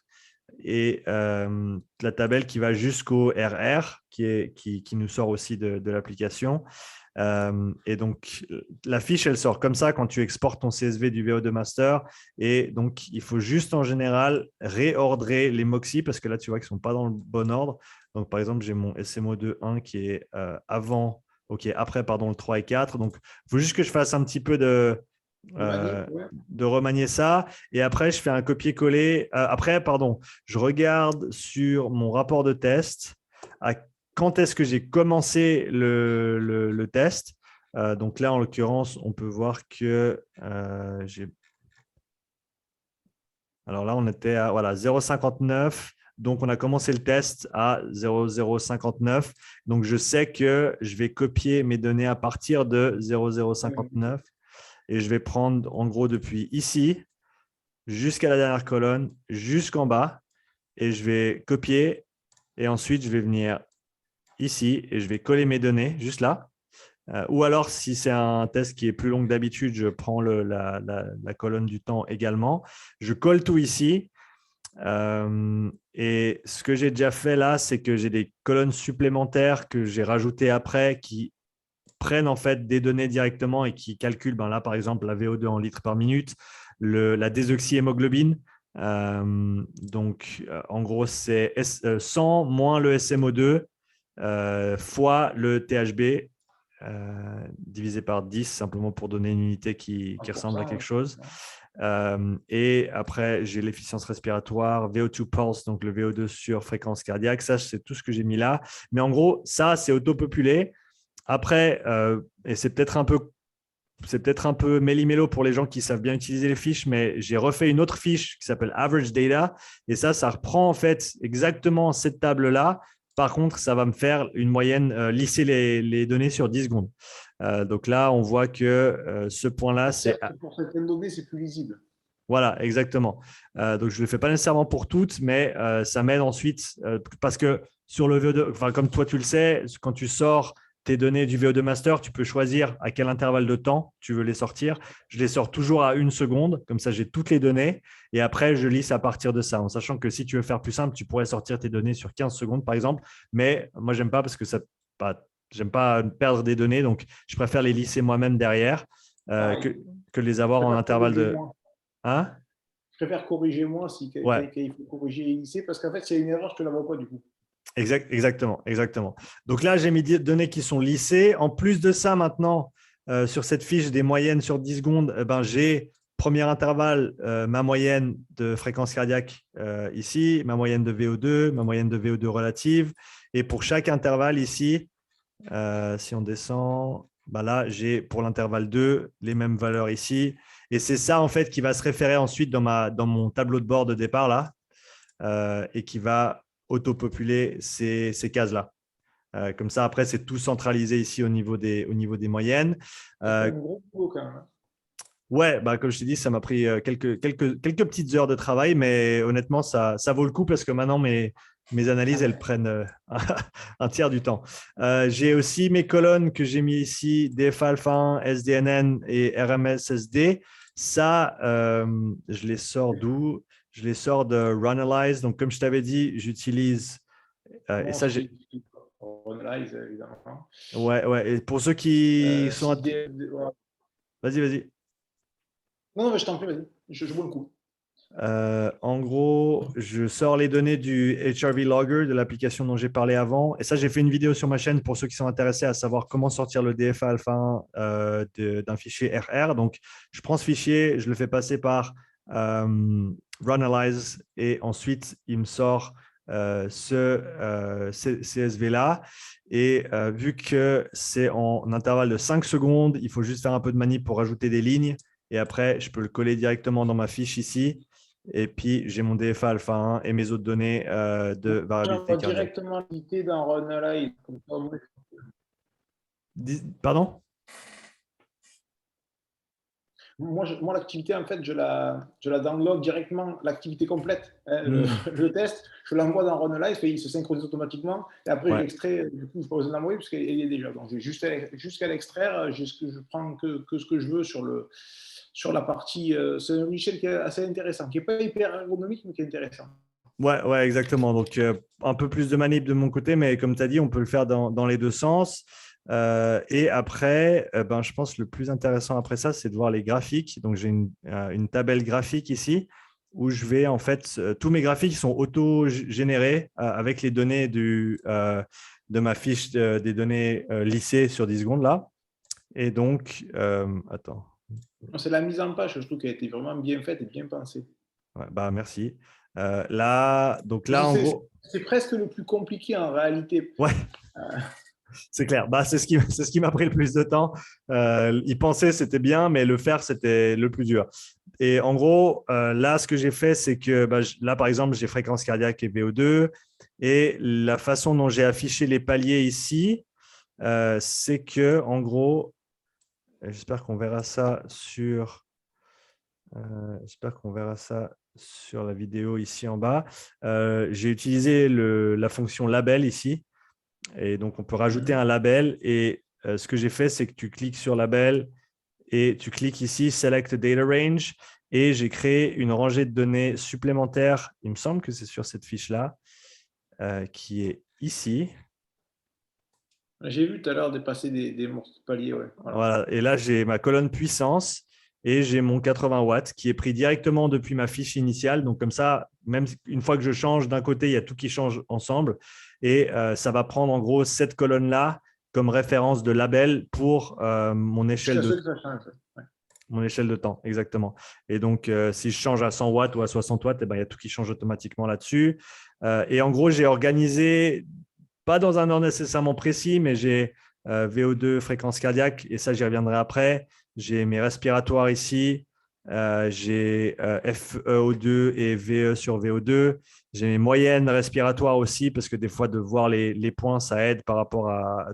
Et la tabelle qui va jusqu'au RR, qui nous sort aussi de l'application. Et donc, la fiche, elle sort comme ça quand tu exportes ton CSV du VO2 Master. Et donc, il faut juste en général réordrer les MOXIE parce que là, tu vois qu'ils ne sont pas dans le bon ordre. Donc, par exemple, j'ai mon SMO2 1 qui est après, le 3 et 4. Donc, il faut juste que je fasse un petit peu de remanier ça. Et après, je fais un copier-coller. Je regarde sur mon rapport de test quand est-ce que j'ai commencé le test. Donc là, en l'occurrence, on peut voir que alors là, on était à 0,59. Donc, on a commencé le test à 0,059. Donc, je sais que je vais copier mes données à partir de 0,059. et je vais prendre en gros depuis ici jusqu'à la dernière colonne, jusqu'en bas, et je vais copier et ensuite je vais venir ici et je vais coller mes données juste là. Ou alors, si c'est un test qui est plus long que d'habitude, je prends la colonne du temps également. Je colle tout ici. Et ce que j'ai déjà fait là, c'est que j'ai des colonnes supplémentaires que j'ai rajoutées après qui prennent en fait des données directement et qui calculent, ben là par exemple, la VO2 en litres par minute, la désoxyhémoglobine. Donc, en gros, c'est 100 moins le SMO2 fois le THB divisé par 10, simplement pour donner une unité qui ressemble à quelque chose. Et après, j'ai l'efficience respiratoire, VO2 pulse, donc le VO2 sur fréquence cardiaque. Ça, c'est tout ce que j'ai mis là. Mais en gros, ça, c'est auto-populé. Après, et c'est peut-être un peu méli-mélo pour les gens qui savent bien utiliser les fiches, mais j'ai refait une autre fiche qui s'appelle Average Data. Et ça reprend en fait exactement cette table-là. Par contre, ça va me faire une moyenne, lisser les données sur 10 secondes. Donc là, on voit que ce point-là, c'est… Pour certaines données, c'est plus lisible. Voilà, exactement. Donc, je ne le fais pas nécessairement pour toutes, mais ça m'aide ensuite parce que sur le VO2, enfin, comme toi, tu le sais, quand tu sors tes données du VO2 master, tu peux choisir à quel intervalle de temps tu veux les sortir. Je les sors toujours à 1 seconde, comme ça, j'ai toutes les données et après, je lisse à partir de ça, en sachant que si tu veux faire plus simple, tu pourrais sortir tes données sur 15 secondes, par exemple. Mais moi, j'aime pas parce que j'aime pas perdre des données, donc je préfère les lisser moi-même derrière que les avoir en intervalle de… Hein? Je préfère corriger moi Ouais, il faut corriger ici parce qu'en fait, s'il y a une erreur, je ne te la vois pas du coup. exactement. Donc là, j'ai mis des données qui sont lissées. En plus de ça, maintenant, sur cette fiche des moyennes sur 10 secondes, j'ai premier intervalle, ma moyenne de fréquence cardiaque ici, ma moyenne de VO2, ma moyenne de VO2 relative. Et pour chaque intervalle ici, si on descend, là, j'ai pour l'intervalle 2 les mêmes valeurs ici. Et c'est ça, en fait, qui va se référer ensuite dans mon tableau de bord de départ, là, et qui va auto-populer ces cases-là. Comme ça, après, c'est tout centralisé ici au niveau des moyennes. C'est un gros boulot quand même. Ouais, comme je t'ai dit, ça m'a pris quelques petites heures de travail, mais honnêtement, ça vaut le coup parce que maintenant, mes analyses, elles prennent un tiers du temps. J'ai aussi mes colonnes que j'ai mis ici, DF-alpha 1, SDNN et RMSSD. Ça, je les sors d'où? Je les sors de Runalyze. Donc, comme je t'avais dit, j'utilise… et ça, j'ai… Runalyze, évidemment. Ouais. Et pour ceux qui sont… Vas-y. Non, mais je t'en prie, vas-y. Je bois le coup. En gros, je sors les données du HRV Logger, de l'application dont j'ai parlé avant. Et ça, j'ai fait une vidéo sur ma chaîne pour ceux qui sont intéressés à savoir comment sortir le DFA alpha 1 d'un fichier RR. Donc, je prends ce fichier, je le fais passer par Runalyze et ensuite, il me sort ce CSV-là. Et vu que c'est en intervalle de 5 secondes, il faut juste faire un peu de manip pour rajouter des lignes. Et après, je peux le coller directement dans ma fiche ici. Et puis, j'ai mon DFA alpha 1 et mes autres données de variabilité cardiaque. Directement l'éditer dans Runalyze. Pardon? Moi, l'activité, en fait, je la download directement, l'activité complète, le test, je l'envoie dans Runalyze, il se synchronise automatiquement, et après, j'extrais, du coup, je n'ai pas besoin d'envoyer, parce qu'il est déjà. Donc, j'ai jusqu'à l'extraire, je prends que ce que je veux sur la partie. C'est un logiciel qui est assez intéressant, qui n'est pas hyper ergonomique, mais qui est intéressant. Ouais, exactement. Donc, un peu plus de manip de mon côté, mais comme tu as dit, on peut le faire dans les deux sens. Et après, je pense que le plus intéressant après ça, c'est de voir les graphiques. Donc, j'ai une tabelle graphique ici où je vais en fait, tous mes graphiques sont auto-générés avec les données de ma fiche des données lissées sur 10 secondes là. Et donc, attends. C'est la mise en page, je trouve, qui a été vraiment bien faite et bien pensée. Ouais, merci. Là, en gros… C'est presque le plus compliqué en réalité. Ouais. C'est clair. C'est ce qui m'a pris le plus de temps. Y penser, c'était bien, mais le faire, c'était le plus dur. Et en gros, là, ce que j'ai fait, c'est que là, par exemple, j'ai fréquence cardiaque et VO2. Et la façon dont j'ai affiché les paliers ici, c'est que, en gros, j'espère qu'on verra ça sur… j'espère qu'on verra ça sur la vidéo ici en bas. J'ai utilisé la fonction label ici. Et donc, on peut rajouter un label. Et ce que j'ai fait, c'est que tu cliques sur label et tu cliques ici Select Data Range. Et j'ai créé une rangée de données supplémentaire. Il me semble que c'est sur cette fiche-là, qui est ici. J'ai vu tout à l'heure dépasser des morceaux de palier. Ouais. Voilà. Et là, j'ai ma colonne puissance et j'ai mon 80 watts qui est pris directement depuis ma fiche initiale. Donc, comme ça, même une fois que je change d'un côté, il y a tout qui change ensemble. Et ça va prendre en gros cette colonne-là comme référence de label pour mon échelle Jusqu'à ce de… que ça change. Ouais. Mon échelle de temps, exactement. Et donc, si je change à 100 watts ou à 60 watts, eh ben, il y a tout qui change automatiquement là-dessus. Et en gros, j'ai organisé, pas dans un ordre nécessairement précis, mais j'ai VO2, fréquence cardiaque, et ça, j'y reviendrai après. J'ai mes respiratoires ici. J'ai FeO2 et VE sur VO2. J'ai mes moyennes respiratoires aussi, parce que des fois, de voir les points, ça aide par rapport à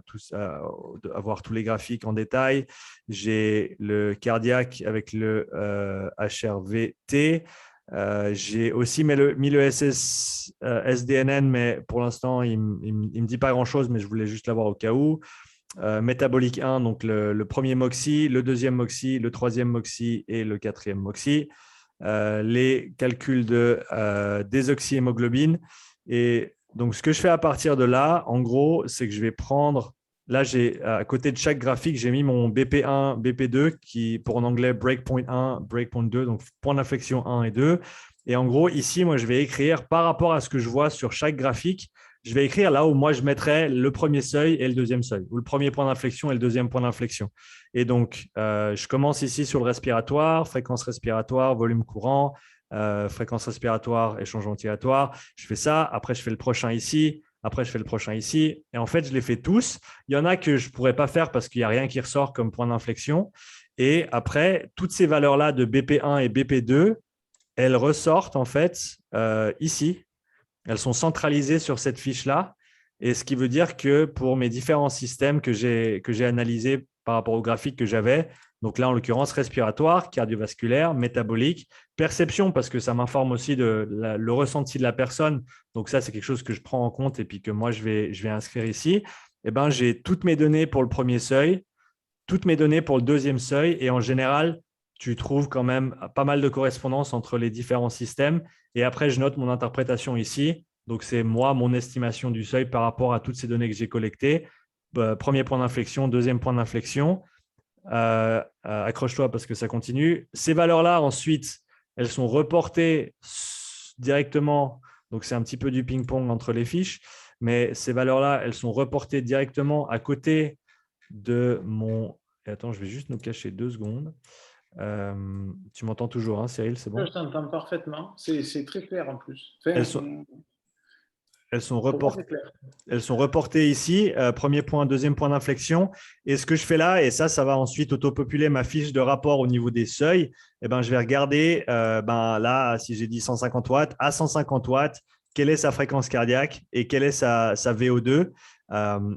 voir tous les graphiques en détail. J'ai le cardiaque avec le HRVT. J'ai aussi mis le SDNN, mais pour l'instant, il ne me dit pas grand-chose, mais je voulais juste l'avoir au cas où. Métabolique 1, donc le premier MOXIE, le deuxième MOXIE, le troisième MOXIE et le quatrième MOXIE. Les calculs de désoxyhémoglobine. Et donc, ce que je fais à partir de là, en gros, c'est que je vais prendre… Là, à côté de chaque graphique, j'ai mis mon BP1, BP2, qui pour en anglais breakpoint 1, breakpoint 2, donc point d'inflexion 1 et 2. Et en gros, ici, moi, je vais écrire par rapport à ce que je vois sur chaque graphique, je vais écrire là où moi, je mettrais le premier seuil et le deuxième seuil, ou le premier point d'inflexion et le deuxième point d'inflexion. Et donc, je commence ici sur le respiratoire, fréquence respiratoire, volume courant, fréquence respiratoire, échange ventilatoire. Je fais ça. Après, je fais le prochain ici. Après, je fais le prochain ici. Et en fait, je les fais tous. Il y en a que je ne pourrais pas faire parce qu'il n'y a rien qui ressort comme point d'inflexion. Et après, toutes ces valeurs-là de BP1 et BP2, elles ressortent en fait ici. Elles sont centralisées sur cette fiche-là. Et ce qui veut dire que pour mes différents systèmes que j'ai analysés par rapport au graphique que j'avais, donc là, en l'occurrence, respiratoire, cardiovasculaire, métabolique, perception, parce que ça m'informe aussi le ressenti de la personne. Donc ça, c'est quelque chose que je prends en compte et puis que moi, je vais inscrire ici. Eh ben, j'ai toutes mes données pour le premier seuil, toutes mes données pour le deuxième seuil. Et en général, tu trouves quand même pas mal de correspondances entre les différents systèmes. Et après, je note mon interprétation ici. Donc, c'est moi, mon estimation du seuil par rapport à toutes ces données que j'ai collectées. Premier point d'inflexion, deuxième point d'inflexion. Accroche-toi parce que ça continue. Ces valeurs-là, ensuite, elles sont reportées directement. Donc, c'est un petit peu du ping-pong entre les fiches. Mais ces valeurs-là, elles sont reportées directement à côté de mon… Et attends, je vais juste nous cacher 2 secondes. Tu m'entends toujours, hein, Cyril, c'est bon? Je t'entends parfaitement. C'est très clair en plus. Enfin, elles sont pour moi, reportées. c'est clair. Elles sont reportées ici, premier point, deuxième point d'inflexion. Et ce que je fais là, et ça va ensuite autopopuler ma fiche de rapport au niveau des seuils, eh ben, je vais regarder, là, si j'ai dit 150 watts, à 150 watts, quelle est sa fréquence cardiaque et quelle est sa VO2.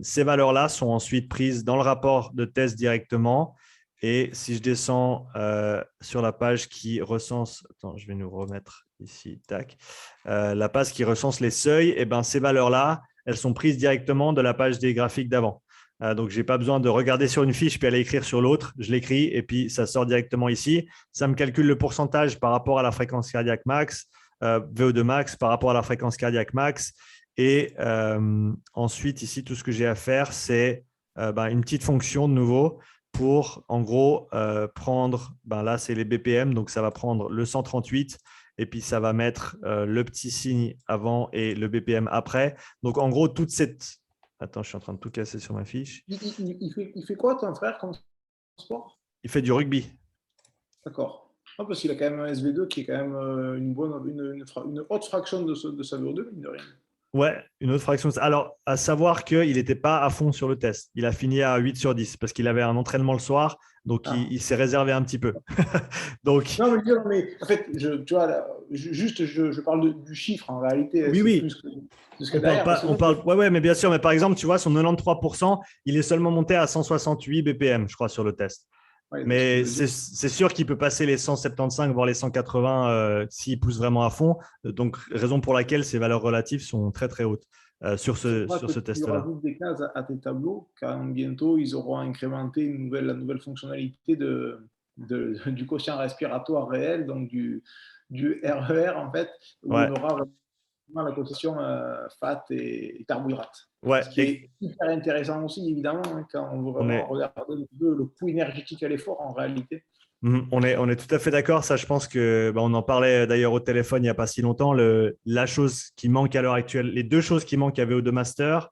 Ces valeurs-là sont ensuite prises dans le rapport de test directement. Et si je descends sur la page qui recense… Attends, je vais nous remettre ici, tac. La page qui recense les seuils, eh ben, ces valeurs-là, elles sont prises directement de la page des graphiques d'avant. Donc, je n'ai pas besoin de regarder sur une fiche puis aller écrire sur l'autre. Je l'écris et puis ça sort directement ici. Ça me calcule le pourcentage par rapport à la fréquence cardiaque max, VO2 max par rapport à la fréquence cardiaque max. Et ensuite, ici, tout ce que j'ai à faire, c'est une petite fonction de nouveau pour, en gros, prendre… là, c'est les BPM. Donc, ça va prendre le 138 et puis ça va mettre le petit signe avant et le BPM après. Donc, en gros, toute cette… Attends, je suis en train de tout casser sur ma fiche. Il fait quoi, ton frère, comme sport? Il fait du rugby. D'accord. Ah, parce qu'il a quand même un SV2 qui est quand même une haute fraction de sa VO2, mine de rien. Ouais, une autre fraction. Alors, à savoir qu'il n'était pas à fond sur le test. Il a fini à 8 sur 10 parce qu'il avait un entraînement le soir. Donc, il s'est réservé un petit peu. Donc, non, mais en fait, tu vois, là, je parle du chiffre en réalité. oui, c'est oui. plus que de ce qu'il y a derrière. Ouais, mais bien sûr. Mais par exemple, tu vois, son 93%, il est seulement monté à 168 BPM, je crois, sur le test. Ouais, parce que Mais le jet, c'est sûr qu'il peut passer les 175, voire les 180 s'il pousse vraiment à fond. Donc, raison pour laquelle ses valeurs relatives sont très, très hautes il ne faut pas sur que ce tu test-là. rajoutes des cases à tes tableaux, quand bientôt ils auront incrémenté la nouvelle fonctionnalité du quotient respiratoire réel, donc du RER, en fait, où on Ouais, aura vraiment la quotient fat et carbohydrate. ouais. Ce qui Et est hyper intéressant aussi, évidemment, hein, quand on veut on vraiment est, regarder un peu le coût énergétique à l'effort en réalité. on est tout à fait d'accord. Ça, je pense que on en parlait d'ailleurs au téléphone il n'y a pas si longtemps. La chose qui manque à l'heure actuelle, les deux choses qui manquent à VO2 Master,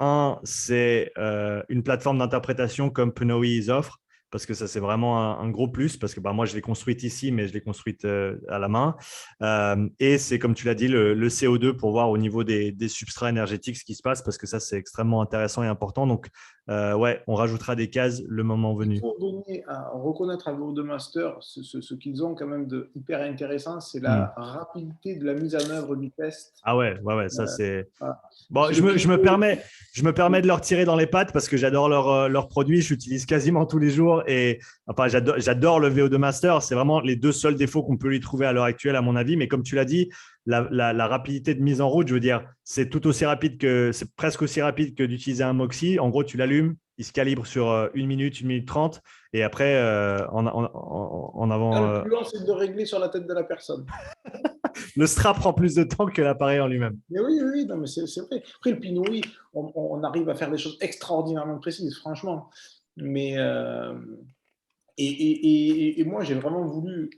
un, c'est une plateforme d'interprétation comme Pnoe ils offrent, parce que ça, c'est vraiment un gros plus, parce que moi, je l'ai construite ici, mais je l'ai construite à la main. Et c'est, comme tu l'as dit, le CO2 pour voir au niveau des substrats énergétiques ce qui se passe, parce que ça, c'est extrêmement intéressant et important. Donc, ouais, on rajoutera des cases le moment Il venu. faut reconnaître à vos deux masters ce qu'ils ont quand même de hyper intéressant, c'est Hmm. la rapidité de la mise en œuvre du test. Ah ouais, ouais, ouais, ça c'est. Voilà. Bon, Le Pinot, je me permets de leur tirer dans les pattes parce que j'adore leurs produits, j'utilise quasiment tous les jours et enfin, j'adore le VO2 Master. C'est vraiment les deux seuls défauts qu'on peut lui trouver à l'heure actuelle, à mon avis. Mais comme tu l'as dit, la rapidité de mise en route, je veux dire, c'est presque aussi rapide que d'utiliser un Moxie. En gros, tu l'allumes, il se calibre sur 1 minute 30 et après, en là, avant, le plus long, c'est de régler sur la tête de la personne. le strap prend plus de temps que l'appareil en lui-même. Mais oui, oui, non, mais c'est vrai. Après, le Pinot, oui, on arrive à faire des choses extraordinairement précises, franchement. Mais, et moi, j'ai vraiment voulu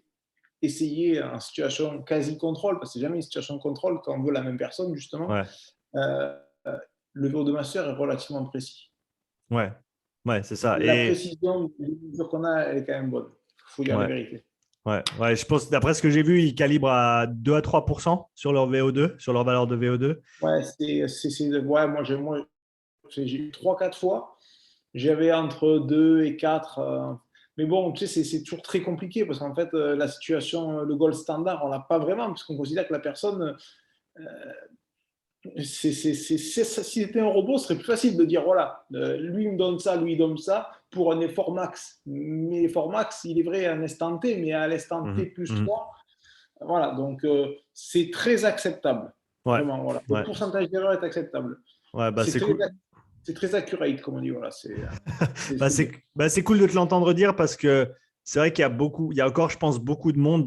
essayer en situation quasi-contrôle, parce que c'est jamais une situation de contrôle quand on veut la même personne, justement. Ouais, Euh, le VO de master est relativement précis. ouais, ouais, c'est ça. La précision des mesures qu'on a, elle est quand même bonne. Il faut dire la Ouais. vérité. Ouais, ouais, je pense, d'après ce que j'ai vu, ils calibrent à 2 à 3% sur leur VO2, sur leur valeur de VO2. Ouais, ouais, j'ai eu 3-4 fois. J'avais entre 2 et 4. Mais bon, tu sais, c'est toujours très compliqué parce qu'en fait, la situation, le gold standard, on l'a pas vraiment, puisqu'on considère que la personne, si c'était un robot, ce serait plus facile de dire voilà, lui il me donne ça, lui il donne ça pour un effort max. Mais l'effort max, il est vrai à un instant T, mais à l'instant T Mhm, plus mhm. 3, voilà, donc c'est très acceptable. Ouais, Vraiment, voilà. Le ouais, pourcentage d'erreur est acceptable. ouais, bah C'est c'est très, cool. c'est très accurate, comme on dit. Voilà, Bah, c'est bien. c'est cool de te l'entendre dire parce que c'est vrai qu'il y a beaucoup, il y a encore, je pense, beaucoup de monde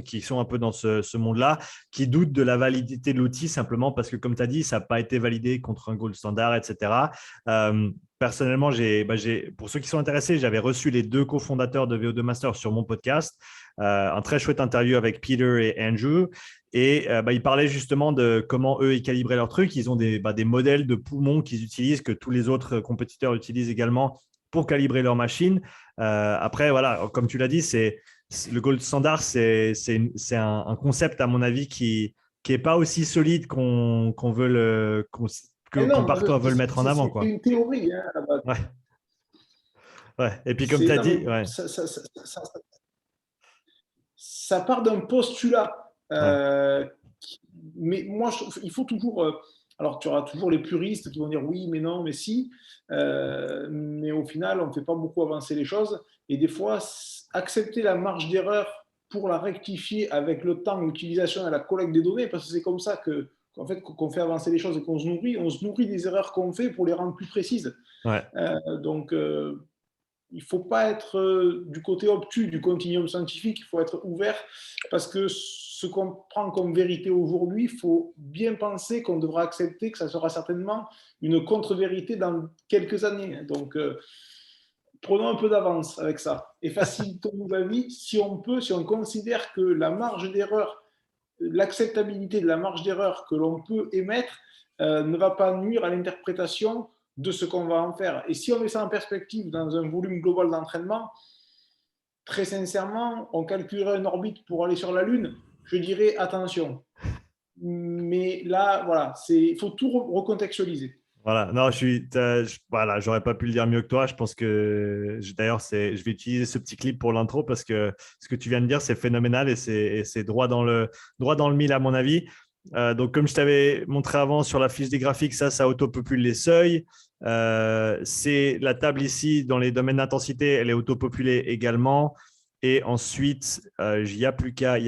qui sont un peu dans ce monde-là, qui doutent de la validité de l'outil simplement parce que, comme tu as dit, ça n'a pas été validé contre un gold standard, etc. Personnellement, pour ceux qui sont intéressés, j'avais reçu les deux cofondateurs de VO2 Master sur mon podcast. Un très chouette interview avec Peter et Andrew. Et ils parlaient justement de comment eux, ils calibraient leur truc. Ils ont des modèles de poumons qu'ils utilisent, que tous les autres compétiteurs utilisent également pour calibrer leur machine. Après, voilà, comme tu l'as dit, le gold standard, c'est un concept, à mon avis, qui n'est pas aussi solide qu'on veut Mais qu'on non, parfois veut le mettre en avant, c'est quoi. une théorie, hein, à la base. Ouais, ouais. Et puis, comme tu as Non, mais dit, ouais, ça part d'un postulat. ouais. Mais moi, il faut toujours. Alors, tu auras toujours les puristes qui vont dire oui, mais non, mais si. Mais au final, on ne fait pas beaucoup avancer les choses. Et des fois, accepter la marge d'erreur pour la rectifier avec le temps, l'utilisation et la collecte des données, parce que c'est comme ça qu'en fait, qu'on fait avancer les choses et qu'on se nourrit. On se nourrit des erreurs qu'on fait pour les rendre plus précises. Ouais. Donc, il ne faut pas être du côté obtus du continuum scientifique, il faut être ouvert parce que ce qu'on prend comme vérité aujourd'hui, il faut bien penser qu'on devra accepter que ça sera certainement une contre-vérité dans quelques années. Donc, prenons un peu d'avance avec ça et facilitons la vie si on peut, si on considère que la marge d'erreur, l'acceptabilité de la marge d'erreur que l'on peut émettre ne va pas nuire à l'interprétation de ce qu'on va en faire. Et si on met ça en perspective dans un volume global d'entraînement, très sincèrement, on calculerait une orbite pour aller sur la Lune, je dirais attention. Mais là, voilà, il faut tout recontextualiser. Voilà, non, voilà, j'aurais pas pu le dire mieux que toi. Je pense que, d'ailleurs, je vais utiliser ce petit clip pour l'intro parce que ce que tu viens de dire, c'est phénoménal et c'est droit dans le mille, à mon avis. Donc, comme je t'avais montré avant sur la fiche des graphiques, ça autopopule les seuils. C'est la table ici dans les domaines d'intensité, elle est autopopulée également. Et ensuite, il n'y a plus qu'à,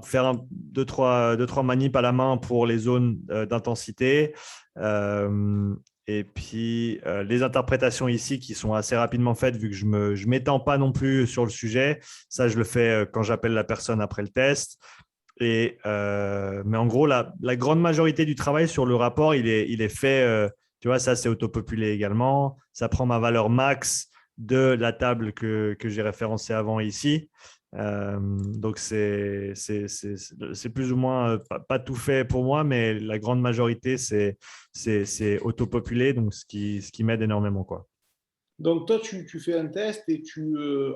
faire deux, trois manips à la main pour les zones d'intensité. Et puis, les interprétations ici qui sont assez rapidement faites, vu que je ne m'étends pas non plus sur le sujet. Ça, je le fais quand j'appelle la personne après le test. Mais en gros, la grande majorité du travail sur le rapport, il est fait. Tu vois, ça, c'est autopopulé également. Ça prend ma valeur max de la table que j'ai référencée avant ici. Donc, c'est plus ou moins pas tout fait pour moi, mais la grande majorité, c'est autopopulé, donc ce qui m'aide énormément, quoi. Donc, toi, tu fais un test et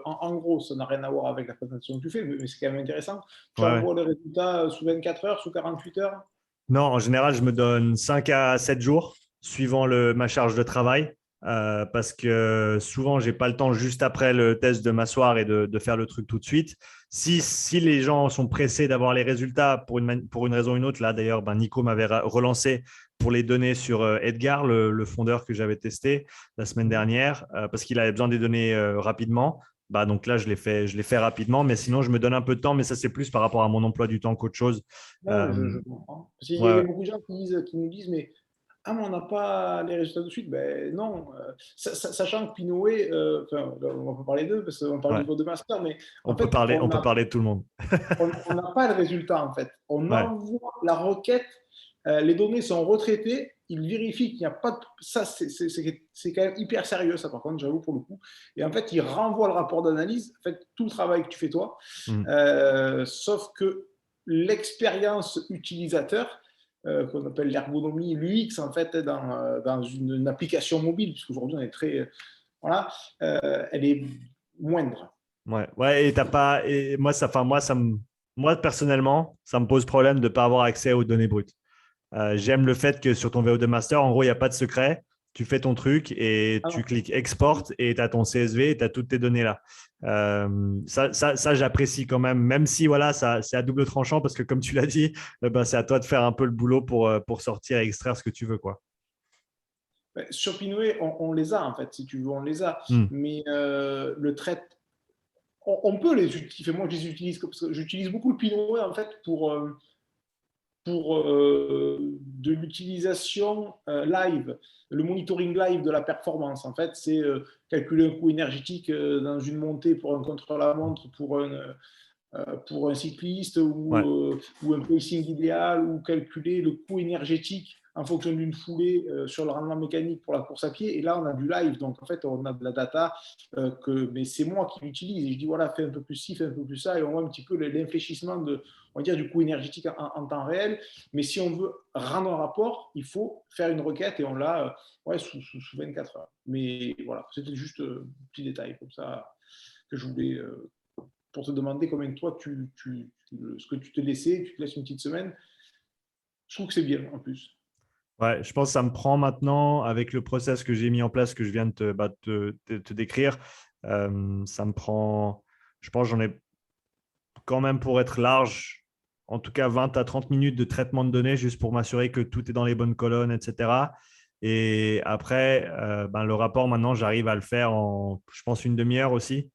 en gros, ça n'a rien à voir avec la présentation que tu fais, mais c'est quand même intéressant. Tu Ouais, ouais. envoies le résultat sous 24 heures, sous 48 heures? Non, en général, je me donne 5 à 7 jours suivant ma charge de travail parce que souvent, je n'ai pas le temps juste après le test de m'asseoir et de faire le truc tout de suite. Si les gens sont pressés d'avoir les résultats pour une raison ou une autre, là d'ailleurs, Nico m'avait relancé pour les données sur Edgar, le fondeur que j'avais testé la semaine dernière, parce qu'il avait besoin des données rapidement. Donc là, je l'ai fait rapidement, mais sinon, je me donne un peu de temps, mais ça, c'est plus par rapport à mon emploi du temps qu'autre chose. Non, Euh, je comprends. Parce qu'il y a ouais, beaucoup de gens qui nous disent, mais ah, mais on n'a pas les résultats tout de suite. Ben non, sachant que Pinoé, enfin, là, on peut parler d'eux parce qu'on parle ouais. du niveau de master, mais On en peut fait, parler, on peut parler de tout le monde. on n'a pas le résultat en fait. On Ouais, envoie la requête, les données sont retraitées, il vérifie qu'il n'y a pas de... Ça, c'est quand même hyper sérieux, ça par contre, j'avoue pour le coup. Et en fait, il renvoie le rapport d'analyse, en fait, tout le travail que tu fais toi, mm, sauf que l'expérience utilisateur, qu'on appelle l'ergonomie, l'UX, en fait, dans une application mobile, puisqu'aujourd'hui, on est très... voilà, elle est moindre. ouais, ouais. Et t'as pas. Et moi, moi personnellement, ça me pose problème de ne pas avoir accès aux données brutes. J'aime le fait que sur ton VO2 Master, en gros, il n'y a pas de secret. Tu fais ton truc et Ah tu non. cliques Export et tu as ton CSV et tu as toutes tes données là. Ça, j'apprécie quand même, même si voilà, c'est à double tranchant parce que comme tu l'as dit, c'est à toi de faire un peu le boulot pour sortir et extraire ce que tu veux, quoi. Sur Pinoué, on les a en fait, si tu veux, on les a. Mm. Mais le trait, on peut les utiliser. Moi, je les utilise parce que j'utilise beaucoup le Pinoué en fait pour de l'utilisation live, le monitoring live de la performance. En fait, c'est calculer un coût énergétique dans une montée pour un contre-la-montre, pour un cycliste Ouais. ou un pacing idéal ou calculer le coût énergétique en fonction d'une foulée sur le rendement mécanique pour la course à pied. Et là, on a du live. Donc, en fait, on a de la data mais c'est moi qui l'utilise. Et je dis, voilà, fais un peu plus ci, fais un peu plus ça. Et on voit un petit peu l'infléchissement on va dire, du coût énergétique en temps réel. Mais si on veut rendre un rapport, il faut faire une requête et on l'a ouais, sous 24 heures. Mais voilà, c'était juste un petit détail comme ça que je voulais pour te demander combien de toi ce que tu te laissais, tu te laisses une petite semaine. Je trouve que c'est bien en plus. Ouais, je pense que ça me prend maintenant, avec le process que j'ai mis en place, que je viens de te décrire, ça me prend, je pense, j'en ai quand même pour être large, en tout cas 20 à 30 minutes de traitement de données, juste pour m'assurer que tout est dans les bonnes colonnes, etc. Et après, le rapport, maintenant, j'arrive à le faire en, je pense, une demi-heure aussi.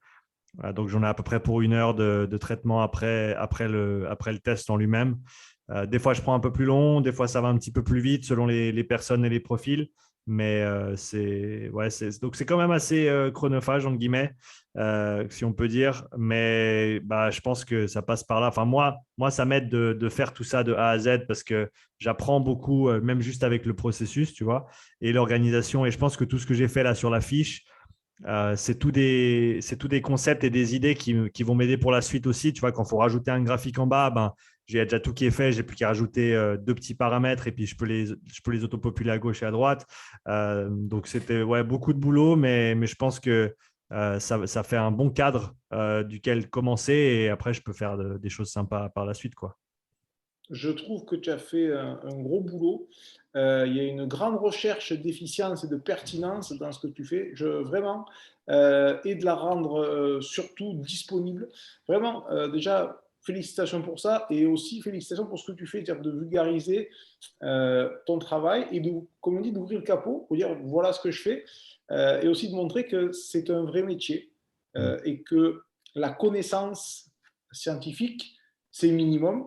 Donc, j'en ai à peu près pour une heure de traitement après le test en lui-même. Des fois, je prends un peu plus long, des fois, ça va un petit peu plus vite selon les personnes et les profils. Mais donc c'est quand même assez chronophage, entre guillemets, si on peut dire. Mais je pense que ça passe par là. Enfin, moi ça m'aide de faire tout ça de A à Z parce que j'apprends beaucoup, même juste avec le processus, tu vois, et l'organisation. Et je pense que tout ce que j'ai fait là sur la fiche, c'est tout des concepts et des idées qui vont m'aider pour la suite aussi. Tu vois, quand il faut rajouter un graphique en bas, j'ai déjà tout qui est fait. J'ai plus qu'à rajouter deux petits paramètres et puis je peux les autopopuler à gauche et à droite. Donc, c'était ouais, beaucoup de boulot, mais je pense que ça fait un bon cadre duquel commencer et après, je peux faire des choses sympas par la suite, quoi. Je trouve que tu as fait un gros boulot. Il y a une grande recherche d'efficience et de pertinence dans ce que tu fais. Et de la rendre surtout disponible. Vraiment, déjà, félicitations pour ça et aussi félicitations pour ce que tu fais, c'est-à-dire de vulgariser ton travail et de, comme on dit, d'ouvrir le capot pour dire voilà ce que je fais et aussi de montrer que c'est un vrai métier et que la connaissance scientifique, c'est le minimum,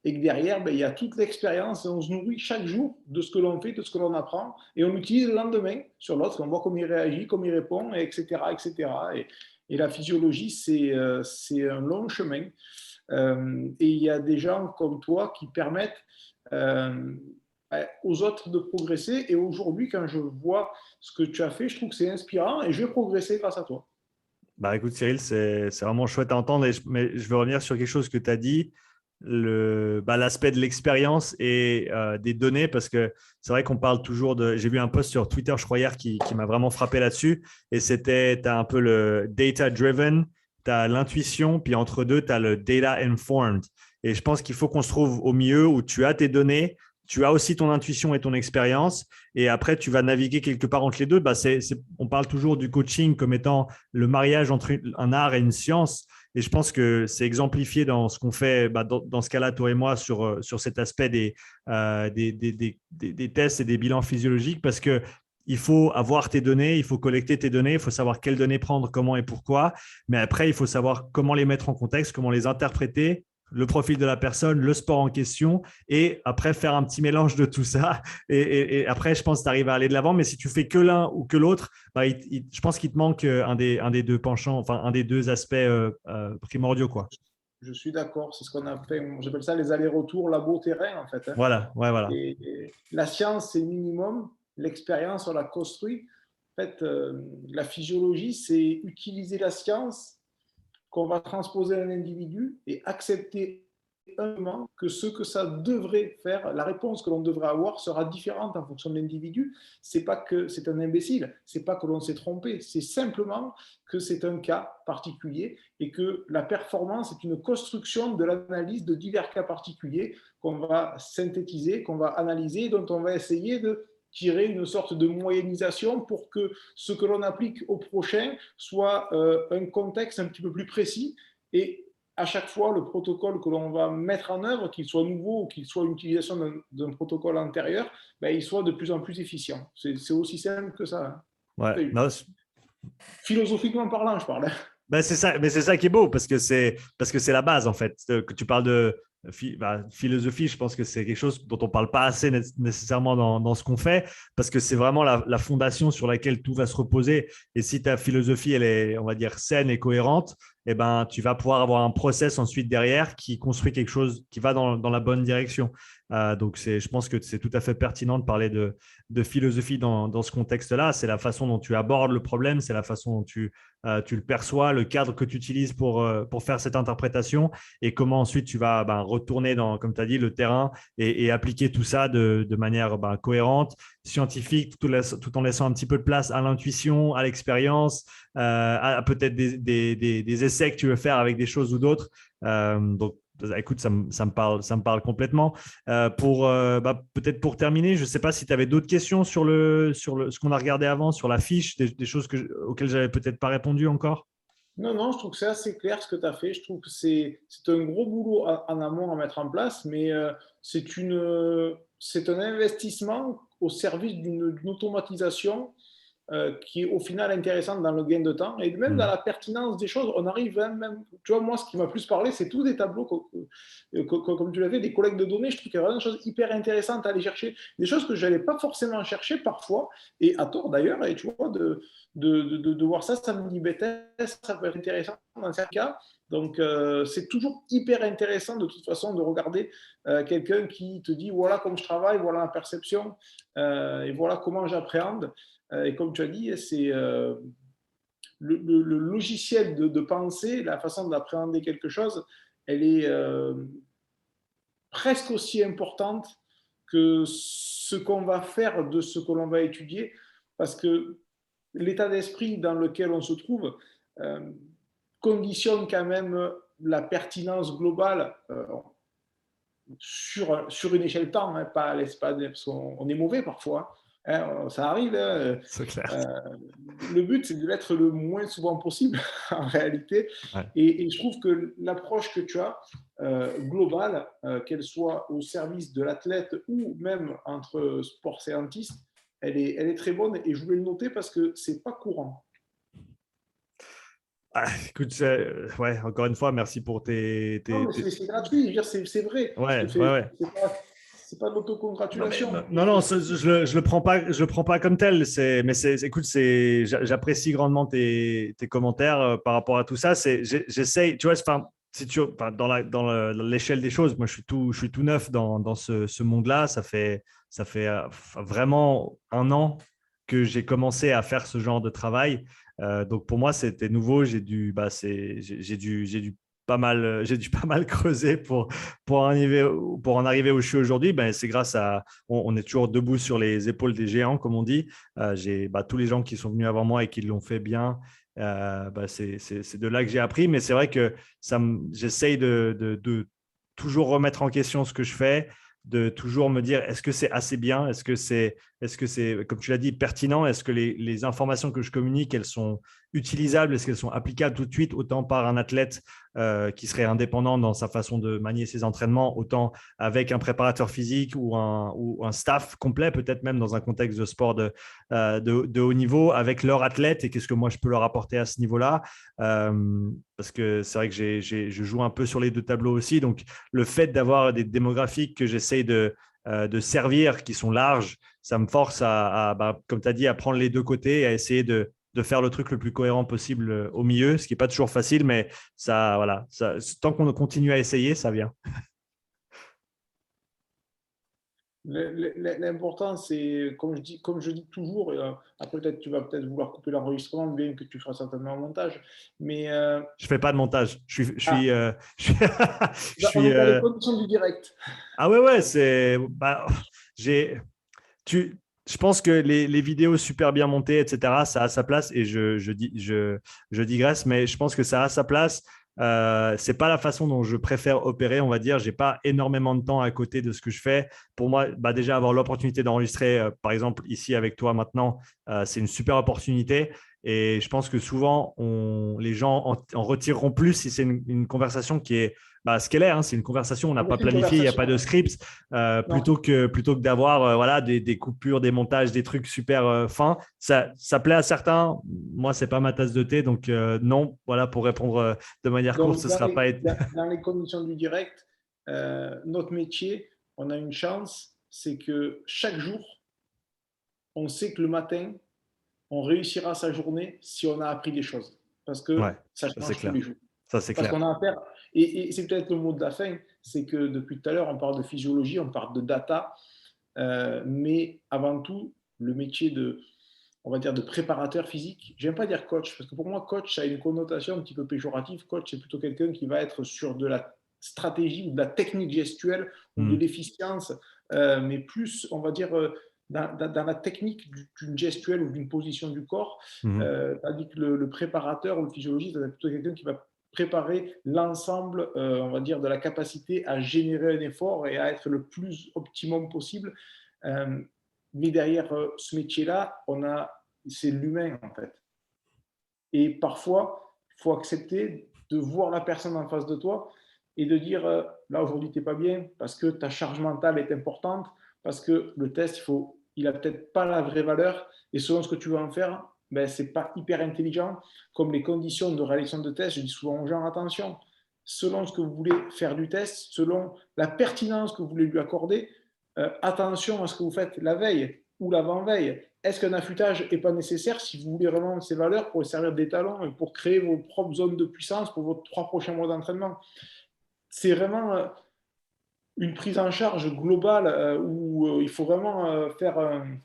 et que derrière, ben, il y a toute l'expérience et on se nourrit chaque jour de ce que l'on fait, de ce que l'on apprend et on l'utilise le lendemain sur l'autre, on voit comment il réagit, comment il répond, etc. etc. Et la physiologie, c'est un long chemin. Et il y a des gens comme toi qui permettent aux autres de progresser. Et aujourd'hui, quand je vois ce que tu as fait, je trouve que c'est inspirant et je vais progresser grâce à toi. Bah, écoute, Cyril, c'est vraiment chouette à entendre. Mais je veux revenir sur quelque chose que tu as dit, l'aspect de l'expérience et des données, parce que c'est vrai qu'on parle toujours de. J'ai vu un post sur Twitter, je crois, hier, qui m'a vraiment frappé là-dessus. Et c'était, tu as un peu le data-driven, tu as l'intuition, puis entre deux, tu as le data-informed. Et je pense qu'il faut qu'on se trouve au milieu où tu as tes données, tu as aussi ton intuition et ton expérience, et après, tu vas naviguer quelque part entre les deux. On parle toujours du coaching comme étant le mariage entre un art et une science. Et je pense que c'est exemplifié dans ce qu'on fait, dans ce cas-là, toi et moi, sur cet aspect des tests et des bilans physiologiques, parce que il faut avoir tes données, il faut collecter tes données, il faut savoir quelles données prendre, comment et pourquoi. Mais après, il faut savoir comment les mettre en contexte, comment les interpréter, le profil de la personne, le sport en question, et après faire un petit mélange de tout ça. Et après, je pense que tu arrives à aller de l'avant. Mais si tu fais que l'un ou que l'autre, je pense qu'il te manque un des deux penchants, enfin un des deux aspects primordiaux, quoi. Je suis d'accord, c'est ce qu'on appelle, j'appelle ça les allers-retours labo-terrain en fait. Hein. Voilà, ouais, voilà. Et la science, c'est le minimum, l'expérience, on la construit. En fait, la physiologie, c'est utiliser la science qu'on va transposer à un individu et accepter humblement que ce que ça devrait faire, la réponse que l'on devrait avoir sera différente en fonction de l'individu. C'est pas que c'est un imbécile, c'est pas que l'on s'est trompé, c'est simplement que c'est un cas particulier et que la performance est une construction de l'analyse de divers cas particuliers qu'on va synthétiser, qu'on va analyser, dont on va essayer de tirer une sorte de moyennisation pour que ce que l'on applique au prochain soit un contexte un petit peu plus précis et à chaque fois, le protocole que l'on va mettre en œuvre, qu'il soit nouveau ou qu'il soit une utilisation d'un protocole antérieur, ben, il soit de plus en plus efficient. C'est aussi simple que ça. Ouais. Hein. Non, Philosophiquement parlant, je parle. ben, c'est ça, mais c'est ça qui est beau parce que c'est la base en fait. Que tu parles de philosophie, je pense que c'est quelque chose dont on parle pas assez nécessairement dans ce qu'on fait parce que c'est vraiment la fondation sur laquelle tout va se reposer. Et si ta philosophie elle est, on va dire, saine et cohérente, eh ben tu vas pouvoir avoir un process ensuite derrière qui construit quelque chose qui va dans la bonne direction. Donc je pense que c'est tout à fait pertinent de parler de philosophie dans ce contexte-là. C'est la façon dont tu abordes le problème, c'est la façon dont tu le perçois, le cadre que tu utilises pour faire cette interprétation et comment ensuite tu vas retourner dans, comme tu as dit, le terrain et appliquer tout ça de manière cohérente, scientifique, tout en laissant un petit peu de place à l'intuition, à l'expérience, à peut-être des essais que tu veux faire avec des choses ou d'autres. Donc, écoute, ça me parle complètement. Peut-être pour terminer, je ne sais pas si tu avais d'autres questions sur ce qu'on a regardé avant, sur la fiche, des choses auxquelles j'avais peut-être pas répondu encore. Non, non, je trouve que c'est assez clair ce que tu as fait. Je trouve que c'est un gros boulot en amont à mettre en place, mais c'est un investissement au service d'une automatisation qui est au final intéressante dans le gain de temps et même dans la pertinence des choses. On arrive même, tu vois, moi, ce qui m'a plus parlé, c'est tous des tableaux, comme tu l'avais, des collectes de données. Je trouve qu'il y a vraiment des choses hyper intéressantes à aller chercher, des choses que je n'allais pas forcément chercher parfois, et à tort d'ailleurs, et tu vois, de voir ça, ça me dit, ça peut être intéressant dans certains cas. Donc, c'est toujours hyper intéressant de toute façon de regarder quelqu'un qui te dit voilà comment je travaille, voilà ma perception et voilà comment j'appréhende. Et comme tu as dit, c'est le logiciel de pensée, la façon d'appréhender quelque chose, elle est presque aussi importante que ce qu'on va faire de ce que l'on va étudier, parce que l'état d'esprit dans lequel on se trouve conditionne quand même la pertinence globale sur une échelle de temps, hein, pas à l'espace, parce qu'on est mauvais parfois. Hein, ça arrive. Hein. C'est clair. Euh, le but, c'est de l'être le moins souvent possible, en réalité. Ouais. Et je trouve que l'approche que tu as, globale, qu'elle soit au service de l'athlète ou même entre sport séantistes, elle est très bonne. Et je voulais le noter parce que c'est pas courant. Ah, écoute, ouais, encore une fois, merci pour Non, mais c'est gratuit. Je veux dire, c'est vrai. Je te Ouais, ouais, fais, ouais. c'est pas de Non, mais, l'autocongratulation. non, non, je le prends pas, je le prends pas comme tel. Mais écoute, j'apprécie grandement tes commentaires par rapport à tout ça. J'essaye, tu vois, enfin, si tu, enfin, l'échelle des choses, moi, je suis tout neuf dans ce monde-là. Ça fait vraiment un an que j'ai commencé à faire ce genre de travail. Donc pour moi, c'était nouveau. J'ai dû pas mal, j'ai dû pas mal creuser pour en arriver où je suis aujourd'hui. Ben, c'est grâce à, on est toujours debout sur les épaules des géants, comme on dit. J'ai tous les gens qui sont venus avant moi et qui l'ont fait bien. C'est de là que j'ai appris. Mais c'est vrai que j'essaye de toujours remettre en question ce que je fais, de toujours me dire est-ce que c'est assez bien, est-ce que c'est, comme tu l'as dit, pertinent, est-ce que les informations que je communique, elles sont utilisables, est-ce qu'elles sont applicables tout de suite, autant par un athlète qui serait indépendant dans sa façon de manier ses entraînements, autant avec un préparateur physique ou un staff complet, peut-être même dans un contexte de sport de haut niveau, avec leur athlète et qu'est-ce que moi je peux leur apporter à ce niveau-là. Parce que c'est vrai que je joue un peu sur les deux tableaux aussi. Donc, le fait d'avoir des démographiques que j'essaye de servir, qui sont larges, ça me force comme tu as dit, à prendre les deux côtés et à essayer de faire le truc le plus cohérent possible au milieu, ce qui n'est pas toujours facile, mais ça, voilà, tant qu'on continue à essayer, ça vient. L'important, c'est, comme je dis toujours, et, après peut-être tu vas peut-être vouloir couper l'enregistrement, bien que tu feras certainement un montage, mais Je fais pas de montage. ah, Je suis, je on suis, est dans les conditions du direct. ah ouais, ouais, j'ai, tu, je pense que les vidéos super bien montées, etc., ça a sa place et je digresse, mais je pense que ça a sa place. C'est pas la façon dont je préfère opérer, on va dire. J'ai pas énormément de temps à côté de ce que je fais. Pour moi, déjà avoir l'opportunité d'enregistrer, par exemple ici avec toi maintenant, c'est une super opportunité. Et je pense que souvent, les gens en retireront plus si c'est une conversation qui est ce qu'elle est. Hein, c'est une conversation, on n'a pas C'est une planifié, il n'y a pas conversation. de script. Non. Plutôt que d'avoir voilà, des coupures, des montages, des trucs super fins. Ça plaît à certains. Moi, c'est pas ma tasse de thé. Donc, non, voilà, pour répondre de manière courte, Donc, ce sera pas. dans les conditions du direct, notre métier, on a une chance, c'est que chaque jour, on sait que le matin, on réussira sa journée si on a appris des choses. Parce Ouais, que ça ça c'est change tous clair. les jours. Ça c'est Parce clair. qu'on a affaire, et c'est peut-être le mot de la fin, c'est que depuis tout à l'heure, on parle de physiologie, on parle de data, mais avant tout, le métier de, on va dire, de préparateur physique, j'aime pas dire coach, parce que pour moi, coach, ça a une connotation un petit peu péjorative. Coach, c'est plutôt quelqu'un qui va être sur de la stratégie ou de la technique gestuelle ou de Mm. l'efficience, mais plus, on va dire, dans la technique d'une gestuelle ou d'une position du corps, Mhm. tandis que le préparateur ou le physiologiste, c'est plutôt quelqu'un qui va préparer l'ensemble, on va dire, de la capacité à générer un effort et à être le plus optimum possible. Euh, mais derrière ce métier-là, c'est l'humain en fait. Et parfois, il faut accepter de voir la personne en face de toi et de dire là aujourd'hui tu n'es pas bien parce que ta charge mentale est importante, parce que le test il a peut-être pas la vraie valeur et selon ce que tu veux en faire, ben c'est pas hyper intelligent. Comme les conditions de réalisation de test, je dis souvent aux gens attention, selon ce que vous voulez faire du test, selon la pertinence que vous voulez lui accorder, attention à ce que vous faites la veille ou l'avant-veille. Est-ce qu'un affûtage n'est pas nécessaire si vous voulez vraiment ces valeurs pour servir d'étalon et pour créer vos propres zones de puissance pour vos 3 prochains mois d'entraînement? C'est vraiment une prise en charge globale où il faut vraiment faire un,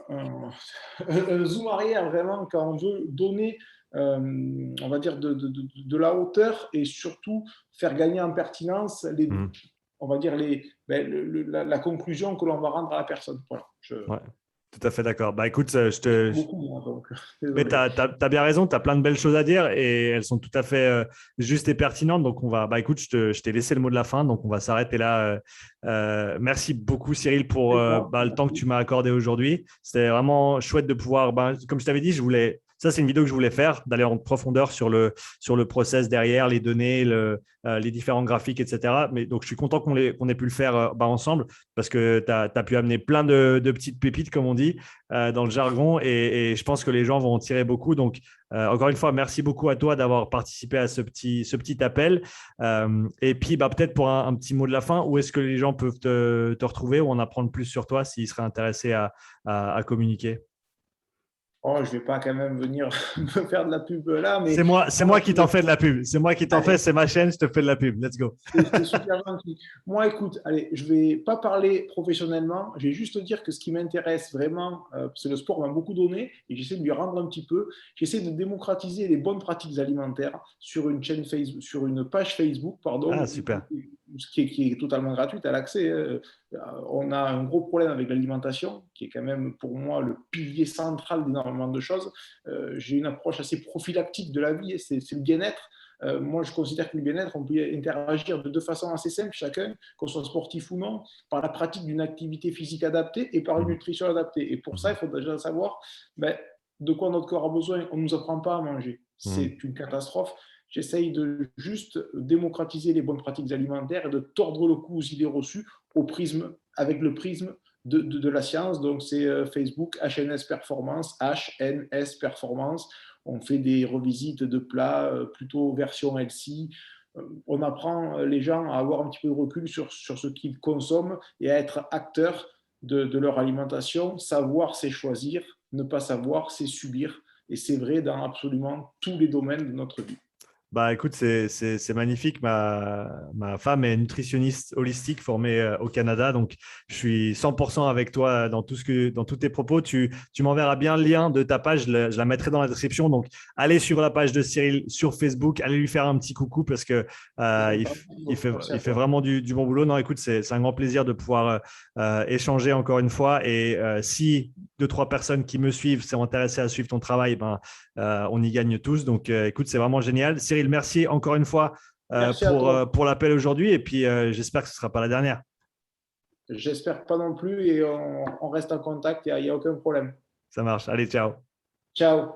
un, zoom arrière vraiment quand on veut donner on va dire de la hauteur et surtout faire gagner en pertinence Mhm. on va dire la conclusion que l'on va rendre à la personne. Voilà. Ouais. Tout à fait d'accord. Bah, écoute, Beaucoup, moi, donc, mais tu désolé. as bien raison, tu as plein de belles choses à dire et elles sont tout à fait justes et pertinentes. Donc, bah, écoute, je t'ai laissé le mot de la fin, donc on va s'arrêter là. Merci beaucoup, Cyril, pour C'est moi, bah, le temps que tu merci. m'as accordé aujourd'hui. C'était vraiment chouette de pouvoir, bah, comme je t'avais dit, ça, c'est une vidéo que je voulais faire, d'aller en profondeur sur le process derrière, les données, les différents graphiques, etc. Mais donc, je suis content qu'on ait pu le faire bah, ensemble parce que tu as pu amener plein de petites pépites, comme on dit dans le jargon et je pense que les gens vont en tirer beaucoup. Donc, encore une fois, merci beaucoup à toi d'avoir participé à ce petit appel. Et puis, bah, peut-être pour un petit mot de la fin, où est-ce que les gens peuvent te retrouver ou en apprendre plus sur toi s'ils seraient intéressés à communiquer? Oh, je vais pas quand même venir me faire de la pub là, mais C'est moi, moi dans qui tous t'en les fais de cas, la pub. C'est moi qui t'en fais, allez, c'est ma chaîne, je te fais de la pub. Let's go. c'est super gentil. Moi, écoute, allez, je vais pas parler professionnellement. Je vais juste te dire que ce qui m'intéresse vraiment, c'est le sport m'a beaucoup donné et j'essaie de lui rendre un petit peu. J'essaie de démocratiser les bonnes pratiques alimentaires sur une chaîne Facebook, sur une page Facebook, Ah, pardon, super. qui est totalement gratuite à l'accès. On a un gros problème avec l'alimentation, qui est quand même pour moi le pilier central d'énormément de choses. J'ai une approche assez prophylactique de la vie, c'est le bien-être. Moi, je considère que le bien-être, on peut interagir de deux façons assez simples chacun, qu'on soit sportif ou non, par la pratique d'une activité physique adaptée et par une Mhm. nutrition adaptée. Et pour ça, il Mhm. faut déjà savoir ben, de quoi notre corps a besoin. On ne nous apprend pas à manger. Mhm. C'est une catastrophe. J'essaye de juste démocratiser les bonnes pratiques alimentaires et de tordre le cou aux idées reçues au prisme, avec le prisme de la science. Donc, c'est Facebook, HNS Performance, HNS Performance. On fait des revisites de plats plutôt version healthy. On apprend les gens à avoir un petit peu de recul sur ce qu'ils consomment et à être acteurs de leur alimentation. Savoir, c'est choisir. Ne pas savoir, c'est subir. Et c'est vrai dans absolument tous les domaines de notre vie. Bah, écoute, c'est magnifique. Ma femme est nutritionniste holistique formée au Canada. Donc, je suis 100% avec toi dans tous tes propos. Tu m'enverras bien le lien de ta page. Je la mettrai dans la description. Donc, allez sur la page de Cyril sur Facebook. Allez lui faire un petit coucou parce que Merci il à fait toi. vraiment du bon boulot. Non, écoute, c'est un grand plaisir de pouvoir échanger encore une fois. Et si deux, trois personnes qui me suivent sont intéressées à suivre ton travail, ben, on y gagne tous. Donc, écoute, c'est vraiment génial. Cyril, merci encore une fois Merci à toi. pour l'appel aujourd'hui. Et puis, j'espère que ce ne sera pas la dernière. J'espère pas non plus et on reste en contact, il n'y a aucun problème. Ça marche. Allez, ciao. Ciao.